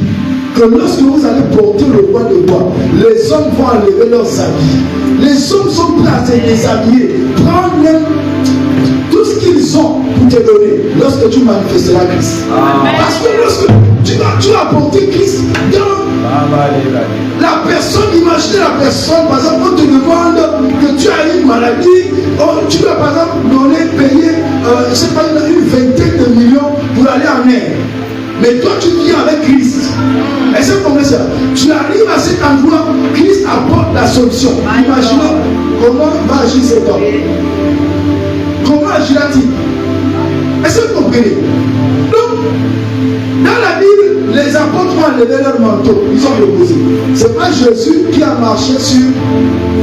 que lorsque vous allez porter le roi des rois, les hommes vont enlever leurs habits. Les hommes sont prêts à se déshabiller, prendre même tout ce qu'ils ont pour te donner lorsque tu manifesteras Christ. Parce que lorsque tu vas porter Christ dans la personne, imaginez la personne, par exemple, on te demande que tu as une maladie, tu dois par exemple payer, je ne sais pas, une vingtaine de millions pour aller en Inde. Mais toi tu viens avec Christ. Est-ce que vous comprenez ça? Tu arrives à cet endroit, Christ apporte la solution. Imaginez comment va agir cet homme. Comment agira-t-il? Est-ce que vous comprenez? Donc dans la Bible, les apôtres ont enlevé leur manteau, ils ont déposé. C'est pas Jésus qui a marché sur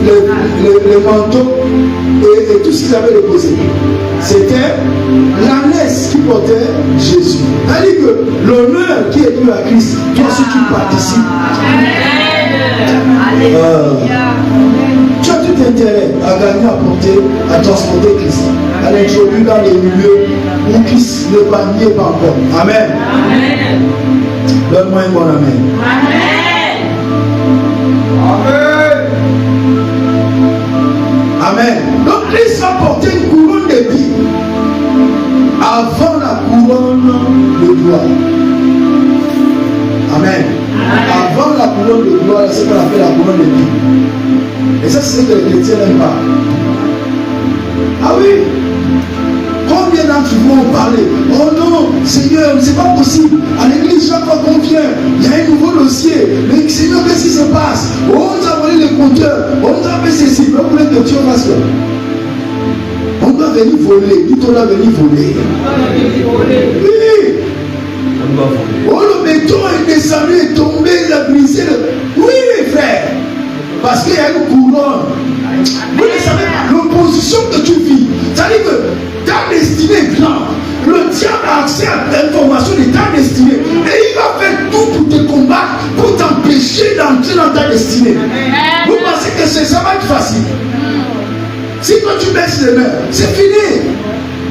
les manteaux et tout ce qu'ils avaient déposé. C'était l'ânesse qui portait Jésus. C'est-à-dire que l'honneur qui est dû à Christ, toi aussi tu participes. Tu as tout intérêt à gagner, à porter, à transporter Christ, à l'introduire dans les milieux où Christ ne n'y est pas encore. Amen. Amen. Donne-moi un bon amen. Amen. Amen. Amen. Donc Christ va porter une couronne d'épines avant la couronne de gloire. Amen. Avant la couronne de gloire, c'est ce qu'on appelle la couronne d'épines. Et ça, c'est ce que les chrétiens n'aiment pas. Ah oui. Combien d'entre vous ont parlé? Oh non, Seigneur, c'est pas possible. À l'église, chaque fois qu'on vient, il y a un nouveau dossier. Mais Seigneur, qu'est-ce qui se passe? Oh, on nous a volé les compteurs. On nous a fait ceci. Mais vous voulez que Dieu fasse quoi? On doit venir voler. Dites, on doit venir voler. Oui. Oh, le béton est descendu, est tombé, il a brisé. Oui, mes frères. Parce qu'il y a une couronne. Vous ne savez pas l'opposition que tu vis. C'est-à-dire que ta destinée est grande. Le diable a accès à l'information de ta destinée. Et il va faire tout pour te combattre, pour t'empêcher d'entrer dans ta destinée. Vous pensez que ça va être facile? Si toi tu baisses les mains, c'est fini.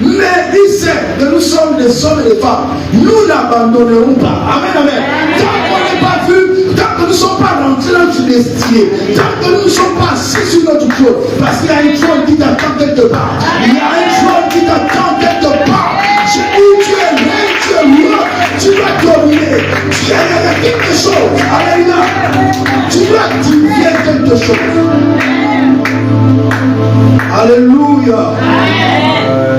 Mais il sait que nous sommes des hommes et des femmes. Nous n'abandonnerons pas. Amen, amen. Tant qu'on n'est pas vu, tant que nous ne sommes pas rentrés dans notre destinée, tant que nous ne sommes pas assis sur notre trône, parce qu'il y a un trône qui t'attend quelque part. Il y a un trône qui t'attend quelque part. Je dis, tu es reine, tu es roi, tu dois dominer. Tu as quelque chose. Alléluia. Tu dois activer quelque chose. Alléluia.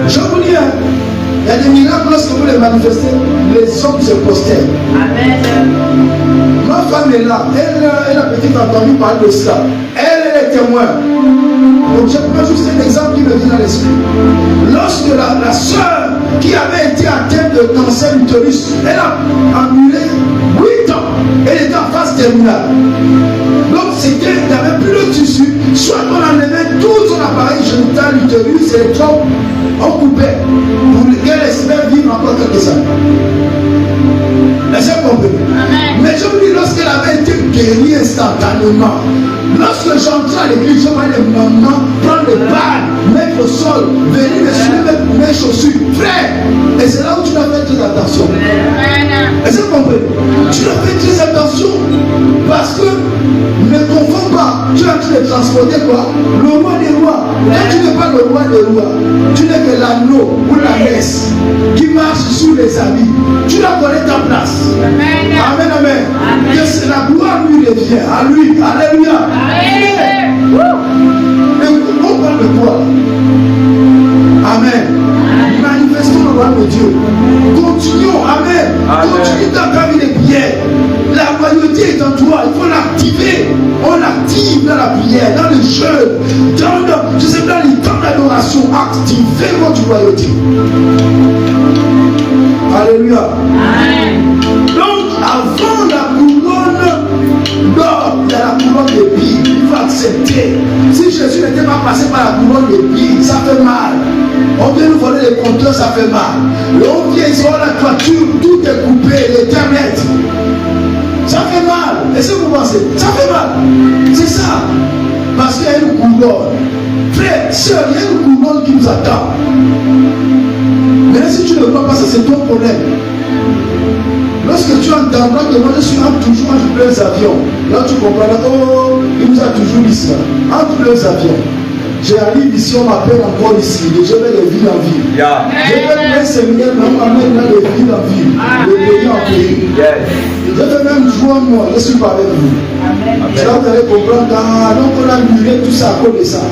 Je vous dis, il y a des miracles lorsque vous les manifestez, les hommes se postèrent. Amen. Ma femme est là, elle a peut-être entendu parler de ça. Elle est témoin. Donc je prends juste un exemple qui me vient à l'esprit. Lorsque la soeur qui avait été atteinte de cancer utérus, elle a annulé 8 ans. Elle était en phase terminale. Donc c'était, il n'y avait plus de tissu. Soit on enlevait tout son appareil génital, l'utérus et les trompes, on coupait pour qu'elle espère vivre encore quelques années. Est-ce que vous comprenez? Mais je vous dis, lorsqu'elle avait été guérie instantanément, lorsque j'entrais à l'église, je voyais les mamans prendre des balles, mettre au sol, venir me soulever pour mes chaussures. Frère, et c'est là où tu dois faire très attention. Est-ce que vous comprenez? Tu dois faire très attention parce que ne confonds pas. Tu es en train de transporter quoi? Le roi des rois. Quand tu n'es pas le roi des rois, tu n'es que l'anneau ou la laisse qui marche sur les habits. Tu dois connaître ta place. Amen, amen. Amen. Que la gloire lui revient. À lui. Alléluia. On parle de quoi? Amen. Manifestons le roi de Dieu. Continuons. Amen. Continue ta famille de prière. La royauté est en toi. Il faut l'activer. On l'active dans la prière, dans le jeûne, dans les temps d'adoration. Activez votre royauté. Alléluia. Amen. Donc, avant la couronne d'or, il y a la couronne d'épines. Il faut accepter. Si Jésus n'était pas passé par la couronne d'épines, ça fait mal. On vient nous voler les compteurs, ça fait mal. Et on vient ici, on a la toiture, tout est coupé, l'Internet. Ça fait mal. Est-ce que vous pensez? Ça fait mal. C'est ça. Parce qu'il y a une couronne. Frère, sœur, il y a une couronne qui nous attend. Mais si tu ne vois pas ça, c'est ton problème. Lorsque tu entendras que moi je suis toujours entre deux avions, là tu comprendras, oh, il nous a toujours dit ça. Entre deux avions. J'arrive ici, on m'appelle encore ici. Je vais de ville en ville. Yeah. Je vais pour un séminaire, on m'amène dans de ville en ville. De pays en pays. Je vais même jouer moi, je suis pas avec vous. Tu vas te comprendre, donc on a annulé tout ça à cause de ça.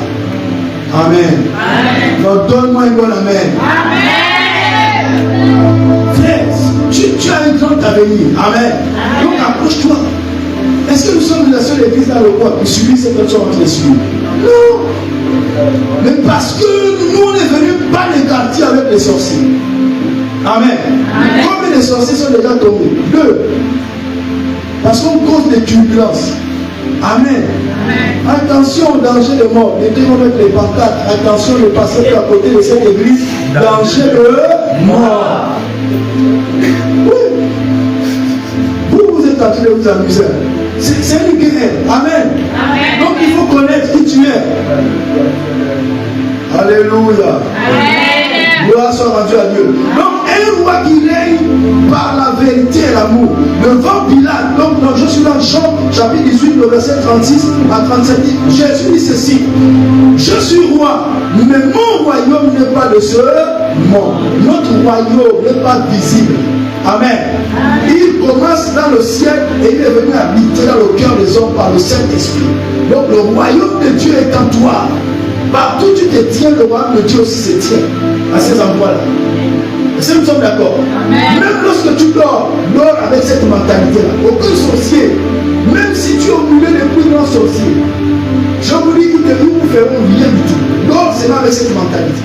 Amen. Amen. Donc donne-moi un bon amen. Amen. Frère, tu as un grand avenir. Amen. Donc approche-toi. Est-ce que nous sommes la seule église dans le monde qui subit cette personne qui les suit? Non. Mais parce que nous on est venus pas les quartiers avec les sorciers. Amen. Combien de sorciers sont déjà tombés? 2. Parce qu'on cause des turbulences. Amen. Attention au danger de mort. Mettez vous mettre les pancartes. Attention, le pasteur qui est à côté de cette église. Danger de mort. Oui. Vous êtes en train de vous amuser. C'est une guerre. Amen. Donc il faut connaître qui tu es. Alléluia. Gloire soit rendue à Dieu. Donc un roi qui règne par la vérité et l'amour. Devant Pilate. Donc je suis dans Jean chapitre 18, le verset 36 à 37. Jésus dit ceci: je suis roi, mais mon royaume n'est pas de ce monde. Notre royaume n'est pas visible. Amen. Il commence dans le ciel et il est venu habiter dans le cœur des hommes par le Saint-Esprit. Donc le royaume de Dieu est en toi. Partout où tu te tiens, le royaume de Dieu aussi se tient. À ces endroits-là. Est-ce que nous sommes d'accord? Même lorsque tu dors avec cette mentalité-là. Aucun sorcier, même si tu es au milieu des plus grands sorciers, je vous dis qu'ils ne vous feront rien du tout. Dors seulement avec cette mentalité.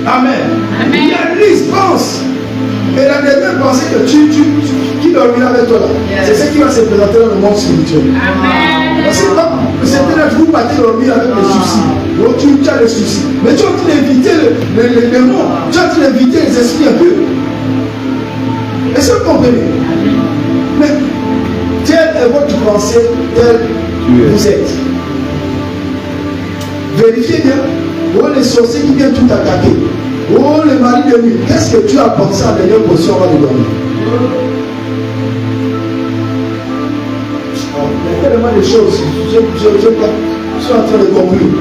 Amen. Il y a Lise, pense. Et la dernière pensée que qui dormira avec toi là, c'est ce qui va se présenter dans le monde spirituel. Parce que c'est là que vous partez dormir avec les soucis. Donc tu as les soucis. Mais tu es en train d'éviter les démons. Tu es en train d'éviter les esprits impurs. Est-ce que vous comprenez? Mais telle est votre pensée, telle vous êtes. Vérifiez bien. Oh, les sorciers qui viennent tout attaquer. Oh, les maris de nuit. Qu'est-ce que tu as pensé à la dernière position avant de dormir? Il y a tellement de choses. Je suis en train de conclure.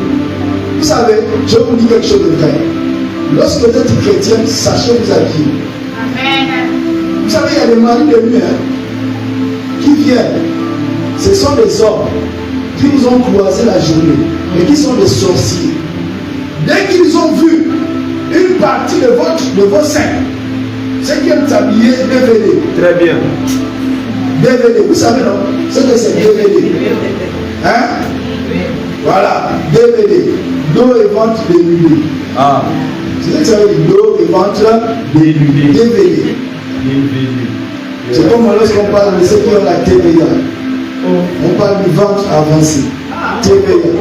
Vous savez, je vous dis quelque chose de vrai. Lorsque vous êtes chrétien, sachez vous habiller. Vous savez, il y a des maris de nuit qui viennent. Ce sont des hommes qui vous ont croisé la journée, mais qui sont des sorciers. Dès qu'ils ont vu une partie de vos seins, ceux qui aiment s'habiller, DVD. Très bien. DVD, vous savez non? Ce que c'est DVD. Hein? Voilà, DVD. Dos et ventre dénudé. Ah. C'est ce que ça veut dire, dos et ventre dénudé. DVD. C'est comme lorsqu'on parle de ceux qui ont la TVA. On parle du ventre avancé. TVA.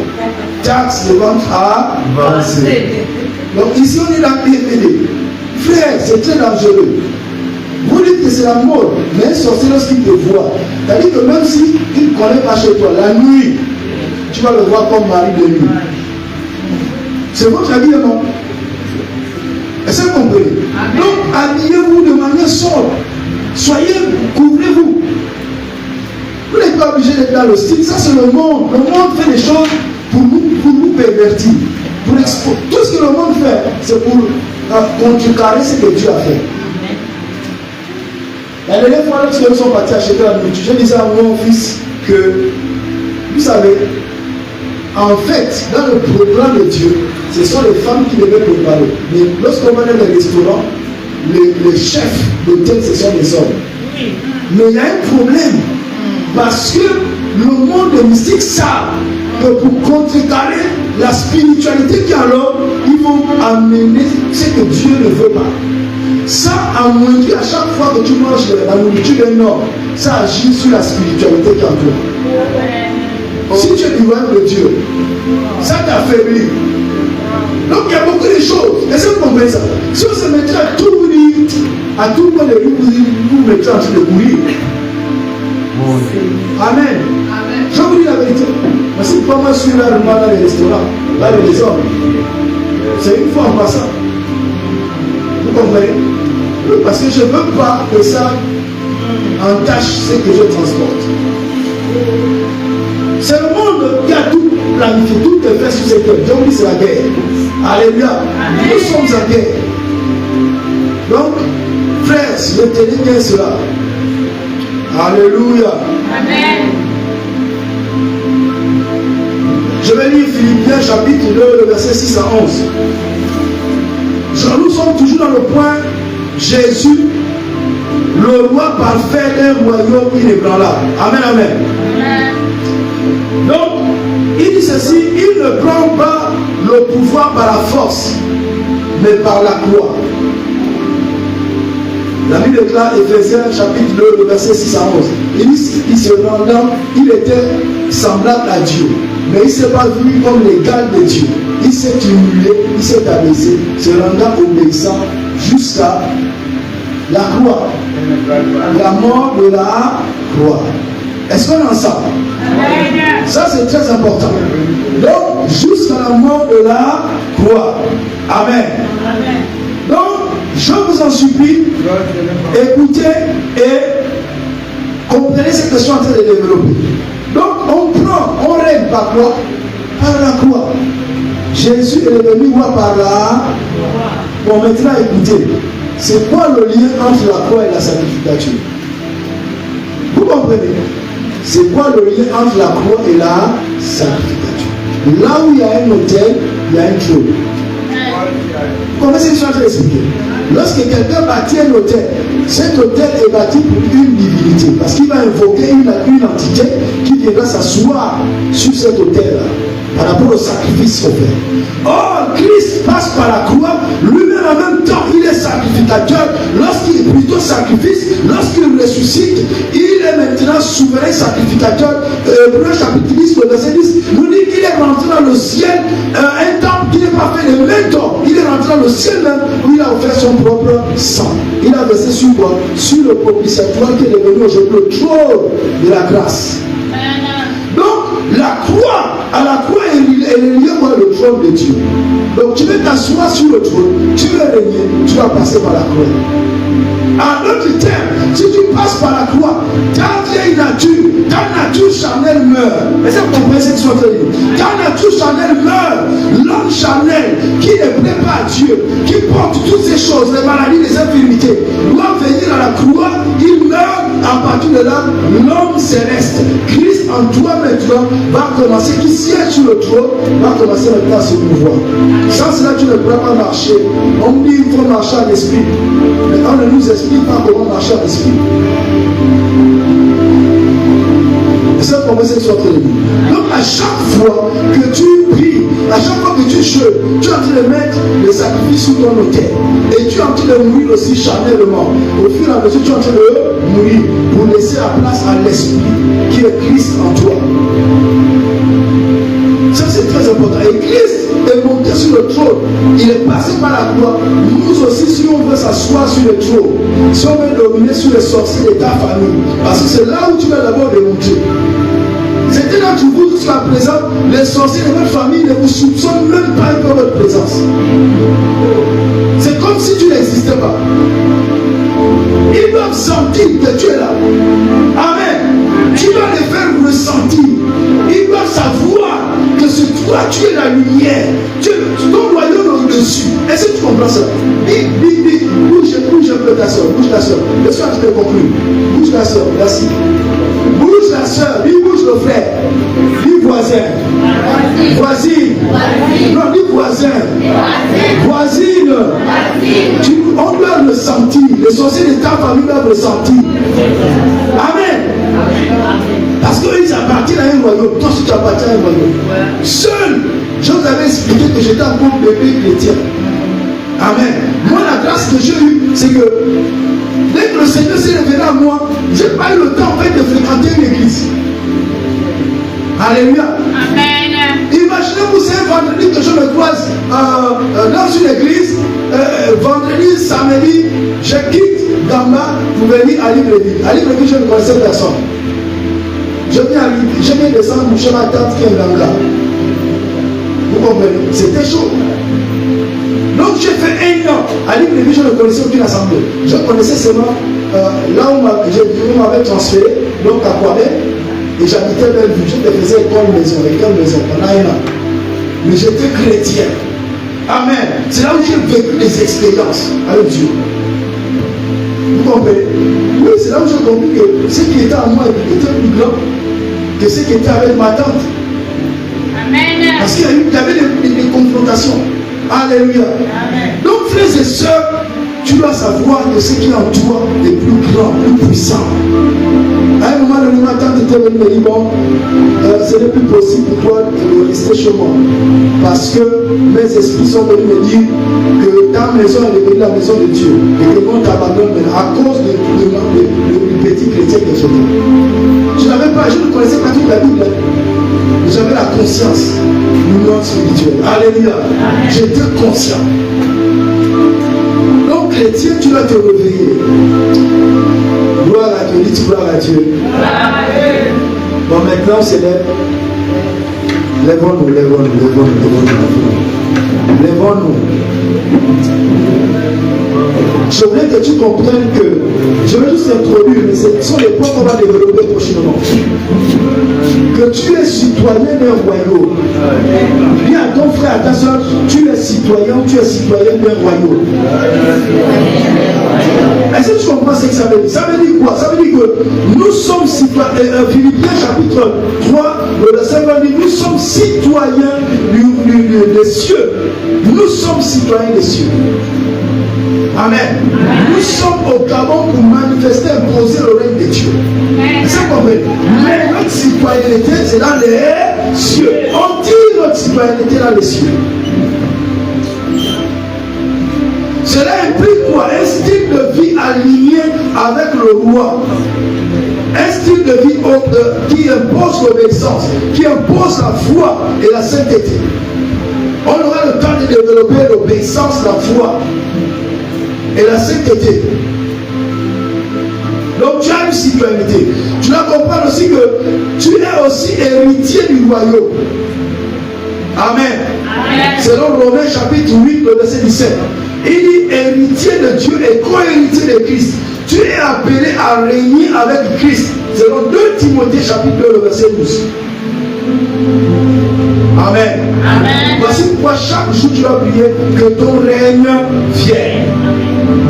Taxe de ventre avancé. Donc ici on est dans DVD. Frère, c'est très dangereux. Vous dites que c'est la mode, mais un sorcier lorsqu'il te voit, c'est-à-dire que même s'il ne connaît pas chez toi, la nuit, tu vas le voir comme mari de nuit. C'est votre habillement. Est-ce que vous comprenez? Donc habillez-vous de manière sobre. Soyez, couvrez-vous. Vous n'êtes pas obligé d'être dans le style. Ça c'est le monde. Le monde fait des choses pour nous pervertir. Tout ce que le monde fait, c'est pour contrecarrer ce que Dieu a fait. La dernière fois, lorsque nous sommes partis acheter la nourriture, je disais à mon fils que, vous savez, en fait, dans le programme de Dieu, ce sont les femmes qui devaient préparer. Mais lorsqu'on va dans les restaurants, les chefs d'hôtel, ce sont les hommes. Mais il y a un problème. Parce que le monde des mystiques savent que pour contrecarrer la spiritualité qui est en l'homme, ils vont amener ce que Dieu ne veut pas. Ça amoindrit à chaque fois que tu manges la nourriture d'un homme, ça agit sur la spiritualité qui est en toi. Si tu es du royaume de Dieu, ça t'affaiblit. Donc il y a beaucoup de choses. Est-ce que vous comprenez ça? Si on se mettait à tout vous dire, à tout le monde de vous mettrez en train de courir. Amen. Je vous dis la vérité. Parce que pas moi, je suis là dans les restaurants, dans les maisons. C'est une fois en passant. Vous comprenez? Parce que je ne veux pas que ça entache ce que je transporte. C'est le monde qui a tout planifié, tout est fait sur cette terre. Je vous dis, c'est la guerre. Alléluia. Nous sommes en guerre. Donc, frères, retenez bien cela. Alléluia. Amen. Je vais lire Philippiens chapitre 2, le verset 6 à 11. Nous sommes toujours dans le point Jésus, le roi parfait d'un royaume inébranlable. Amen, amen. Amen. Donc, il dit ceci, il ne prend pas le pouvoir par la force, mais par la croix. La Bible déclare, Éphésiens chapitre 2, le verset 6 à 11. Il se rendant, il était semblable à Dieu. Mais il ne s'est pas vu comme l'égal de Dieu. Il s'est humilié, il s'est abaissé, se rendant obéissant jusqu'à la croix. La mort de la croix. Est-ce qu'on est ensemble? Ça c'est très important. Donc, jusqu'à la mort de la croix. Amen. Donc, je vous en supplie, écoutez et comprenez cette question en train de développer. Donc, on règle par quoi? Par la croix. Jésus est devenu roi par la croix. Bon, maintenant écoutez, c'est quoi le lien entre la croix et la sanctificature? Vous comprenez? C'est quoi le lien entre la croix et la sanctificature? Là où il y a un autel, il y a un trône. Comment c'est que je suis en train d'expliquer? Lorsque quelqu'un bâtit un autel, cet autel est bâti pour une divinité, parce qu'il va invoquer une entité qui viendra s'asseoir sur cet autel-là par rapport au sacrifice offert. Or, Christ passe par la croix, lui-même en même temps, il est sacrificateur. Lorsqu'il plutôt sacrifice, lorsqu'il ressuscite, il est maintenant souverain sacrificateur. Hébreux chapitre 10, le verset 10, nous dit qu'il est rentré dans le ciel, un temple qui n'est pas fait de main d'homme. Il est rentré dans le ciel même où il a offert son propre sang. Il a versé sur quoi? Sur le propitiatoire qui est devenu aujourd'hui le trône de la grâce. Donc, la croix, à la croix, elle est liée au trône de Dieu. Donc, tu veux t'asseoir sur le trône, tu veux régner, tu vas passer par la croix. En d'autres termes, si tu passes par la croix, ta vieille nature, ta nature charnelle meurt. Est-ce que vous comprenez ce que je suis en train de dire? Ta nature charnelle meurt. L'homme charnel qui ne plaît pas à Dieu, qui porte toutes ces choses, les maladies, les infirmités, doit venir à la croix, il meurt. À partir de là, l'homme céleste, Christ en toi maintenant, va commencer, qui siège sur le trône, va commencer maintenant à se mouvoir. Sans cela, tu ne pourras pas marcher. On dit qu'il faut marcher en esprit. Mais on ne nous explique pas comment marcher en esprit. Et ça, pour moi, c'est ce que je suis en train de dire. Donc, à chaque fois que tu pries, à chaque fois que tu jeûnes, tu es en train de mettre le sacrifice sur ton autel. Et tu es en train de mourir aussi charnellement. Au fur et à mesure, tu es en train de mourir pour laisser la place à l'esprit qui est Christ en toi. Ça, c'est très important. Et Christ est monté sur le trône. Il est passé par la croix. Nous aussi, si on veut s'asseoir sur le trône, si on veut dominer sur les sorciers de ta famille, parce que c'est là où tu vas d'abord démontrer. C'était là que vous, jusqu'à présent, les sorciers de votre famille ne vous soupçonnent même pas de votre présence. C'est comme si tu n'existais pas. Ils doivent sentir que tu es là. Amen. Tu dois les faire ressentir. Ils doivent savoir que c'est toi, tu es la lumière. Ton royaume est au-dessus. Est-ce que tu comprends ça? Bouge un peu ta soeur. Bouge ta soeur. Laisse-moi te conclure. Bouge ta soeur. Merci. Bouge la soeur. Lui bouge le frère. Lui voisin. Voisine. Non, lui voisin. Voisine. On doit le sentir. Les sorciers de ta famille doivent le sentir. Amen. Parce qu'ils appartiennent à un royaume. Toi, si tu appartiens à un royaume. Seul, je vous avais expliqué que j'étais encore bébé chrétien. Amen. Moi, la grâce que j'ai eue, c'est que dès que le Seigneur s'est révélé à moi, je n'ai pas eu le temps en fait de fréquenter une église. Alléluia. Amen. Imaginez-vous, c'est un vendredi que je me croise dans une église. Vendredi, samedi, je quitte Gamba pour venir à Libreville. À Libreville, je ne connaissais personne. Je viens descendre chez ma tante qui est Ganga. Vous comprenez? C'était chaud. Donc j'ai fait un an. À Libreville, je ne connaissais aucune assemblée. Je connaissais seulement là où on m'avait transféré, donc à Kwabé. Et j'habitais Bellevue. Je faisais école maison, pendant un an. Mais j'étais chrétien. Amen. C'est là où j'ai vécu des expériences avec Dieu. Vous comprenez? Oui, c'est là où j'ai compris que ce qui était à moi était plus grand que ce qui était avec ma tante. Amen. Parce qu'il y avait des confrontations. Alléluia. Amen. Donc, frères et sœurs, tu dois savoir que ce qui est en toi est plus grand, plus puissant. À un moment donné, ma tante était venue me dire, bon, ce n'est plus possible pour toi de rester chez moi. Parce que mes esprits sont venus me dire que ta maison est devenue la maison de Dieu. Et que l'on t'abandonne maintenant à cause du petit chrétien que j'étais. Je ne connaissais pas toute la Bible. J'avais la conscience du monde spirituel. Alléluia. J'étais conscient. Donc, chrétien, tu dois te réveiller. Gloire à Dieu. Dites gloire à Dieu. Bon, maintenant, on s'élève. Lèvons-nous, lèvons-nous, lèvons-nous, lèvons-nous. Lèvons-nous. Je voulais que tu comprennes que, je vais juste introduire, mais ce sont les points qu'on va développer prochainement. Que tu es citoyen d'un royaume. Dis à ton frère, à ta soeur, tu es citoyen d'un royaume. Est-ce que tu comprends ce que ça veut dire? Ça veut dire quoi? Ça veut dire que nous sommes citoyens, Philippiens chapitre 3, le verset 20 dit, nous sommes citoyens des cieux. Nous sommes citoyens des cieux. Amen. Nous sommes au Gabon pour manifester, imposer le règne de Dieu. C'est compris. Mais notre citoyenneté, c'est dans les cieux. On dit notre citoyenneté dans les cieux. Cela implique quoi? Un style de vie aligné avec le roi. Un style de vie qui impose l'obéissance, qui impose la foi et la sainteté. On aura le temps de développer l'obéissance, la foi et la sainteté. Donc tu as une citoyenneté. Tu dois comprendre aussi que tu es aussi héritier du royaume. Amen. Amen. Selon Romains chapitre 8, le verset 17. Il dit héritier de Dieu et co-héritier de Christ. Tu es appelé à régner avec Christ. Selon 2 Timothée chapitre 2, le verset 12. Amen. Amen. Voici pourquoi chaque jour tu dois prier que ton règne vienne.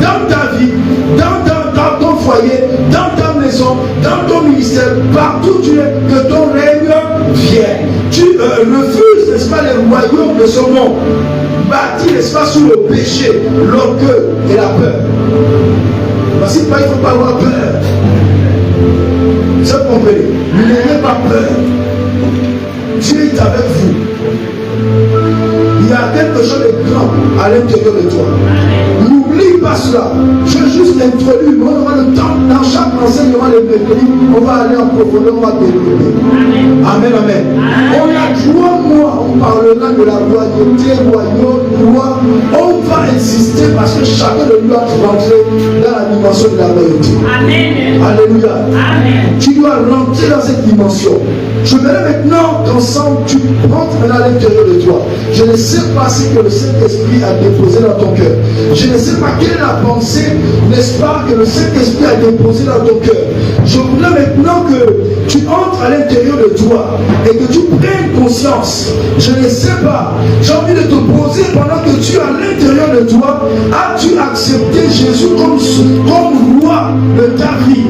Dans ta vie, dans ton foyer, dans ta maison, dans ton ministère, partout tu es, que ton règne vienne. Tu refuses, n'est-ce pas, les royaumes de ce monde, bâti, n'est-ce pas, sous le péché, l'orgueil et la peur. Voici pourquoi il ne faut pas avoir peur. Vous comprenez? N'ayez pas peur. Dieu est avec vous. Il y a quelque chose de grand à l'intérieur de toi. N'oublie pas cela. Je vais juste introduire. On aura le temps dans chaque enseignement de mercredi. On va aller en profondeur, on va développer. Amen, amen. On a 3 mois, on parlera de la royauté, royaume, roi. On va insister parce que chacun de nous doit rentrer dans la dimension de la royauté. Amen. Alléluia. Amen. Tu dois rentrer dans cette dimension. Je verrai maintenant qu'ensemble tu rentres maintenant à l'intérieur de toi. Je ne sais pas ce que le Saint-Esprit a déposé dans ton cœur. Je ne sais pas quelle est la pensée, n'est-ce pas, que le Saint-Esprit a déposé dans ton cœur. Je voudrais maintenant que tu entres à l'intérieur de toi et que tu prennes conscience. Je ne sais pas. J'ai envie de te poser pendant que tu es à l'intérieur de toi. As-tu accepté Jésus comme roi de ta vie?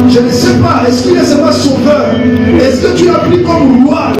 Je ne sais pas. Est-ce qu'il est seulement sauveur? Est-ce que tu l'as pris comme roi?